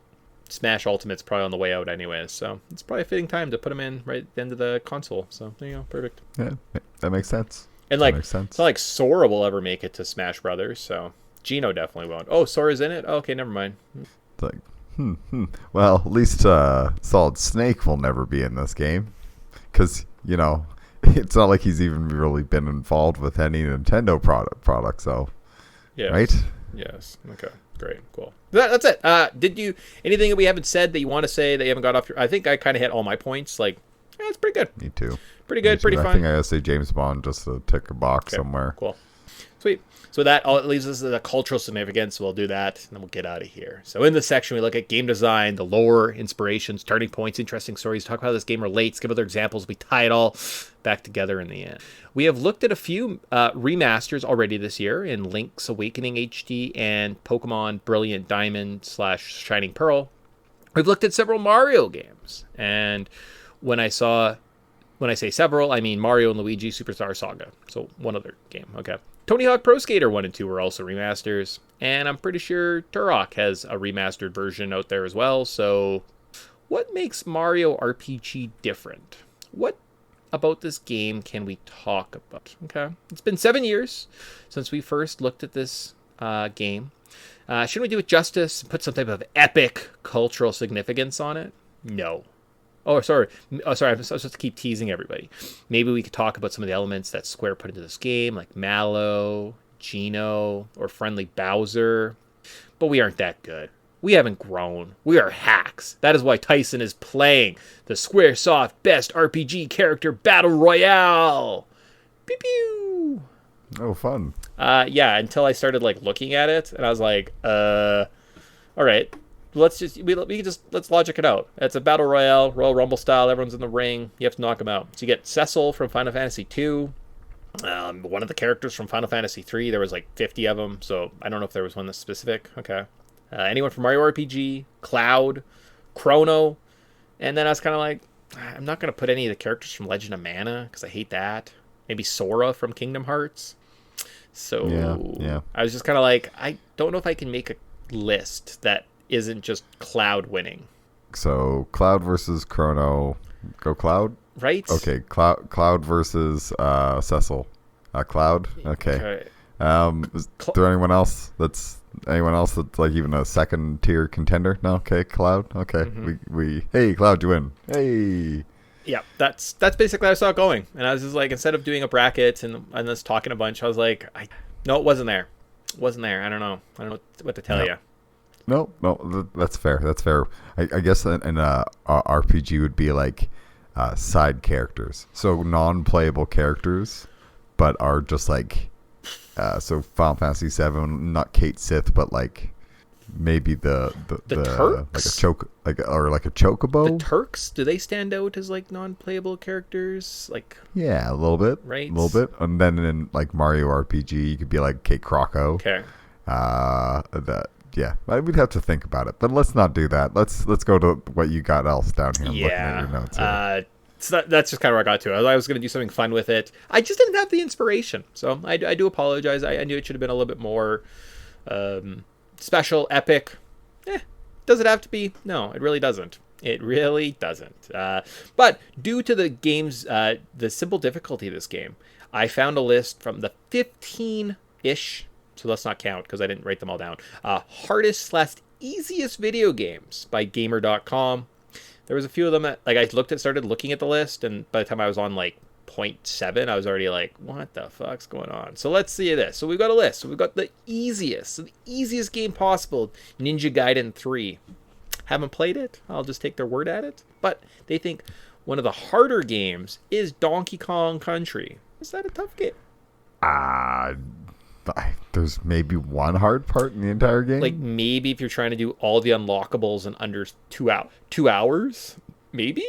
Smash Ultimate's probably on the way out anyway. So it's probably a fitting time to put him in right at the end of the console. So there you go. Perfect. Yeah, that makes sense. And like, it's not like Sora will ever make it to Smash Brothers. So Geno definitely won't. Oh, Sora's in it? Oh, okay, never mind. It's like, Well, at least Solid Snake will never be in this game. Because, you know, it's not like he's even really been involved with any Nintendo product, so... Yes. Right? Yes. Okay. Great. Cool. That's it. Did you... Anything that we haven't said that you want to say that you haven't got off your... I think I kind of hit all my points. Like, it's pretty good. Me too. Pretty good. Pretty I fun. think I gotta say James Bond just to tick a box somewhere. Cool. Sweet. So that all leaves us the cultural significance. We'll do that, and then we'll get out of here. So in this section, we look at game design, the lore, inspirations, turning points, interesting stories, talk about how this game relates, give other examples. We tie it all back together in the end. We have looked at a few remasters already this year in Link's Awakening HD and Pokemon Brilliant Diamond / Shining Pearl. We've looked at several Mario games, and when I say several, I mean Mario and Luigi Superstar Saga. So one other game, okay. Tony Hawk Pro Skater 1 and 2 were also remasters, and I'm pretty sure Turok has a remastered version out there as well. So what makes Mario RPG different? What about this game can we talk about? Okay, it's been 7 years since we first looked at this game. Shouldn't we do it justice and put some type of epic cultural significance on it? No. I'm supposed to keep teasing everybody. Maybe we could talk about some of the elements that Square put into this game, like Mallow, Geno, or Friendly Bowser. But we aren't that good. We haven't grown. We are hacks. That is why Tyson is playing the Squaresoft Best RPG Character Battle Royale. Pew pew. Oh, fun. Yeah, until I started looking at it, and I was like, all right. Let's logic it out. It's a battle royale, Royal Rumble style. Everyone's in the ring. You have to knock them out. So you get Cecil from Final Fantasy 2. One of the characters from Final Fantasy 3. There was 50 of them, so I don't know if there was one that's specific. Okay. Anyone from Mario RPG, Cloud, Chrono, and then I was kind of like, I'm not going to put any of the characters from Legend of Mana because I hate that. Maybe Sora from Kingdom Hearts. So yeah. I was just kind of like, I don't know if I can make a list that isn't just Cloud winning. So Cloud versus Chrono. Go Cloud? Right? Okay, Cloud versus Cecil. Cloud? Okay. Is there anyone else that's even a second tier contender? No? Okay, Cloud. Okay. Mm-hmm. Hey, Cloud, you win. Hey. Yeah, that's basically how I saw it going. And I was just like, instead of doing a bracket and us talking a bunch, I was like, no, it wasn't there. It wasn't there. I don't know what to tell you. No, that's fair. That's fair. I guess an RPG would be side characters, so non-playable characters, but are just so Final Fantasy 7, not Kate Sith, but maybe the Turks? like a chocobo. The Turks, do they stand out as non-playable characters? Yeah, a little bit, right? A little bit, and then in Mario RPG, you could be Kate Croco. Okay. Yeah, we'd have to think about it, but let's not do that. Let's go to what you got else down here. I'm looking at your notes here. So that's just kind of where I got to. I was going to do something fun with it. I just didn't have the inspiration, so I do apologize. I knew it should have been a little bit more special, epic. Does it have to be? No, it really doesn't. It really doesn't. But due to the game's the simple difficulty of this game, I found a list from the 15-ish. So let's not count because I didn't write them all down. Hardest/easiest video games by Gamer.com. There was a few of them that I started looking at the list, and by the time I was on 0.7, I was already like, what the fuck's going on? So let's see this. So we've got a list. So we've got the easiest game possible, Ninja Gaiden 3. Haven't played it. I'll just take their word at it. But they think one of the harder games is Donkey Kong Country. Is that a tough game? There's maybe one hard part in the entire game. Maybe if you're trying to do all the unlockables in under 2 hours, maybe.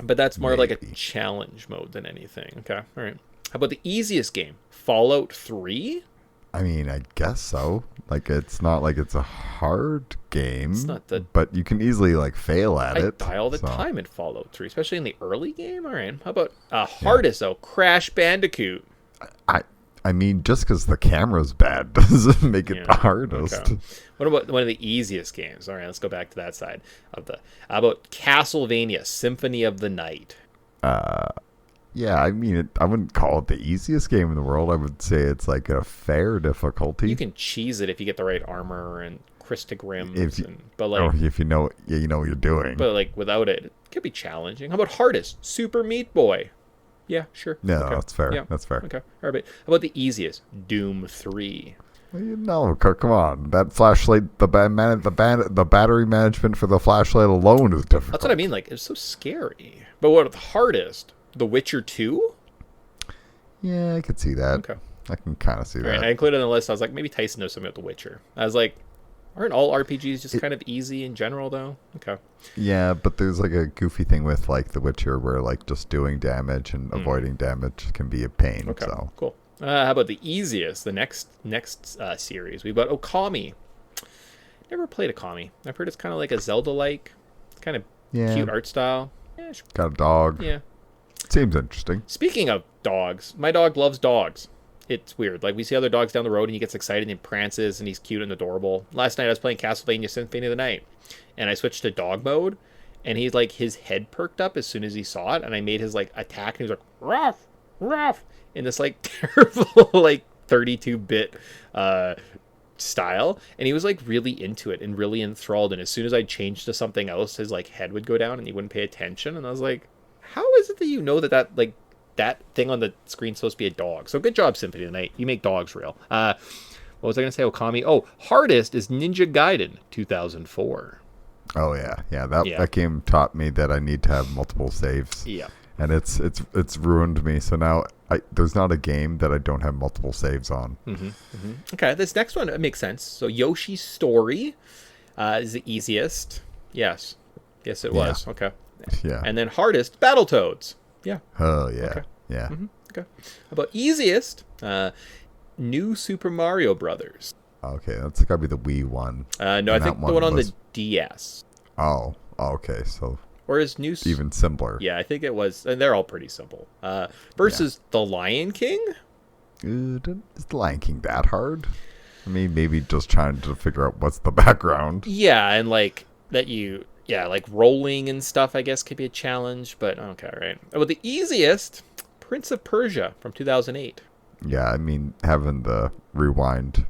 But that's more like a challenge mode than anything. Okay, all right. How about the easiest game, Fallout 3? I mean, I guess so. It's not like it's a hard game. It's not but you can easily fail at it. I die all the time in Fallout 3, especially in the early game. All right. How about hardest though, Crash Bandicoot? I mean, just because the camera's bad doesn't make it the hardest. Okay. What about one of the easiest games? All right, let's go back to that side of the. How about Castlevania Symphony of the Night? Yeah, I mean, I wouldn't call it the easiest game in the world. I would say it's a fair difficulty. You can cheese it if you get the right armor and Christogrims, if you know what you're doing. But without it, it could be challenging. How about hardest? Super Meat Boy. Yeah, sure. No, that's fair. Yeah. That's fair. Okay. All right. How about the easiest? Doom 3. No, come on. That flashlight, the battery management for the flashlight alone is difficult. That's what I mean. It's so scary. But what the hardest? The Witcher 2? Yeah, I could see that. Okay. I can kind of see Right, that. I included in the list. I was like, maybe Tyson knows something about The Witcher. I was like, aren't all RPGs just kind of easy in general, though? Okay. Yeah, but there's like a goofy thing with like The Witcher where like just doing damage and avoiding damage can be a pain. Okay. So Cool. How about the easiest? The next series. We've got Okami. Never played Okami. I've heard it's kind of like a Zelda-like, kind of yeah, cute art style. Yeah, sure. got a dog. Yeah. Seems interesting. Speaking of dogs, my dog loves dogs. It's weird. Like, we see other dogs down the road, and he gets excited and he prances, and he's cute and adorable. Last night I was playing Castlevania Symphony of the Night, and I switched to dog mode, and he's like, his head perked up as soon as he saw it, and I made his like attack, and he was like, ruff, ruff, in this like terrible like 32-bit style, and he was like really into it and really enthralled. And as soon as I changed to something else, his like head would go down, and he wouldn't pay attention. And I was like, how is it that you know that like that thing on the screen's supposed to be a dog? So good job, Symphony of the Night. You make dogs real. What was I going to say? Okami. Oh, hardest is Ninja Gaiden 2004. Oh yeah. That game taught me that I need to have multiple saves. Yeah. And it's ruined me. So now there's not a game that I don't have multiple saves on. Okay, this next one makes sense. So Yoshi's Story is the easiest. Yes, it was. Okay. Yeah. And then hardest, Battletoads. Yeah. Oh yeah. Okay. Yeah. Okay. How about easiest? New Super Mario Brothers. Okay, that's gotta be the Wii one. No, I And think that the one on was- the DS. Oh, okay. So Or is New... even simpler. Yeah, I think it was. And they're all pretty simple. Versus The Lion King? Is the Lion King that hard? I mean, maybe just trying to figure out what's the background. Yeah, and like that you... Yeah, like rolling and stuff, I guess, could be a challenge. But okay, right. Well, the easiest, Prince of Persia from 2008. Yeah, I mean, having the rewind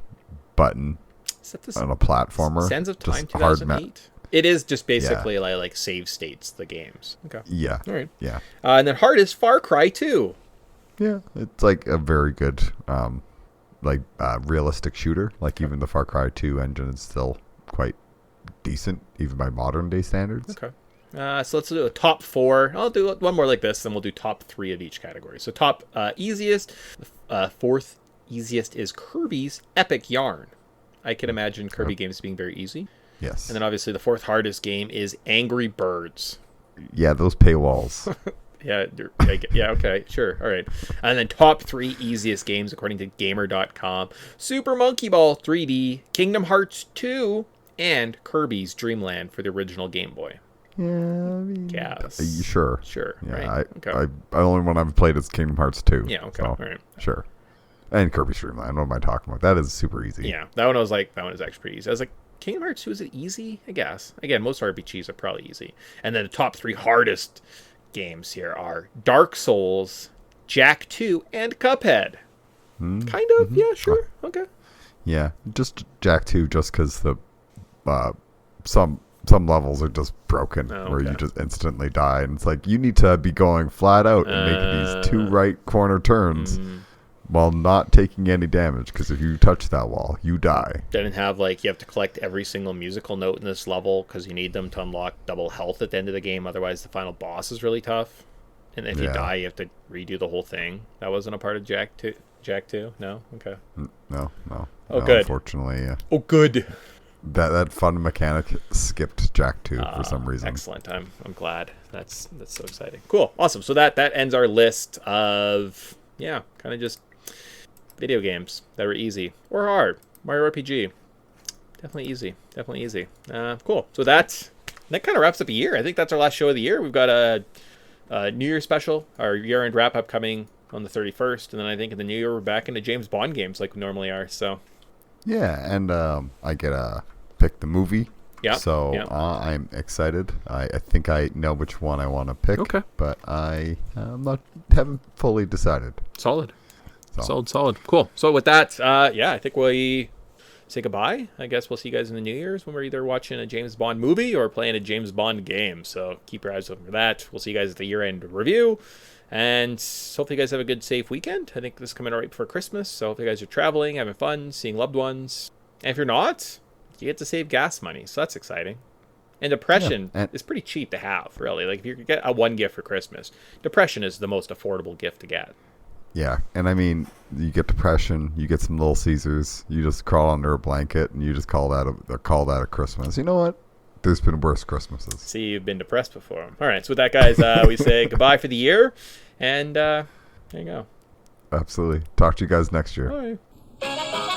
button Is that the on a platformer. Sands of Time just hard 2008? It is just basically like save states, the games. Okay. Yeah. All right. Yeah. And then hardest, Far Cry 2. Yeah. It's like a very good, realistic shooter. Like even the Far Cry 2 engine is still quite decent, even by modern day standards. Okay. So let's do a top 4. I'll do one more like this, then we'll do top 3 of each category. So top easiest, fourth easiest is Kirby's Epic Yarn. I can imagine Kirby games being very easy. Yes. And then obviously the fourth hardest game is Angry Birds. Yeah, those paywalls. Yeah, okay, sure, all right. And then top 3 easiest games according to Gamer.com: Super Monkey Ball 3D, Kingdom Hearts 2, and Kirby's Dream Land for the original Game Boy. Yeah, I mean, Yes. sure. Sure, Yeah, right. Okay. I only one I've played is Kingdom Hearts 2. Yeah, okay, so, all right. Sure. And Kirby's Dream Land. What am I talking about? That is super easy. Yeah, that one I was like, that one is actually pretty easy. I was like, Kingdom Hearts 2, is it easy? I guess. Again, most RPGs are probably easy. And then the top 3 hardest games here are Dark Souls, Jak 2, and Cuphead. Kind of, yeah, sure, okay. Yeah, just Jak 2, just because the some levels are just broken, where you just instantly die, and it's like you need to be going flat out and making these 2 right corner turns while not taking any damage, because if you touch that wall, you die. Didn't have like you have to collect every single musical note in this level because you need them to unlock double health at the end of the game. Otherwise, the final boss is really tough. And if you die, you have to redo the whole thing. That wasn't a part of Jak 2. Jak 2? No. Okay. No. Oh, No, good. Unfortunately, Oh, good. that fun mechanic skipped Jak 2 for some reason. Excellent. I'm glad. That's so exciting. Cool. Awesome. So that ends our list of kind of just video games that were easy or hard. Mario RPG. Definitely easy. Cool. So that kind of wraps up a year. I think that's our last show of the year. We've got a New Year special, our year-end wrap-up coming on the 31st, and then I think in the new year we're back into James Bond games like we normally are. So Yeah, and I get to pick the movie. Yeah. So I'm excited. I think I know which one I want to pick. Okay. But haven't fully decided. Solid. So. Solid. Cool. So with that, I think we say goodbye. I guess we'll see you guys in the New Year's when we're either watching a James Bond movie or playing a James Bond game. So keep your eyes open for that. We'll see you guys at the year-end review. And hopefully you guys have a good, safe weekend. I think this is coming right before Christmas. So if you guys are traveling, having fun, seeing loved ones. And if you're not, you get to save gas money. So that's exciting. And Depression is pretty cheap to have, really. Like if you get a one gift for Christmas, Depression is the most affordable gift to get. Yeah, and I mean, you get depression, you get some Little Caesars, you just crawl under a blanket, and you just call that a Christmas. You know what? There's been worse Christmases. See, you've been depressed before. All right, so with that, guys, we say goodbye for the year, and there you go. Absolutely. Talk to you guys next year. Bye.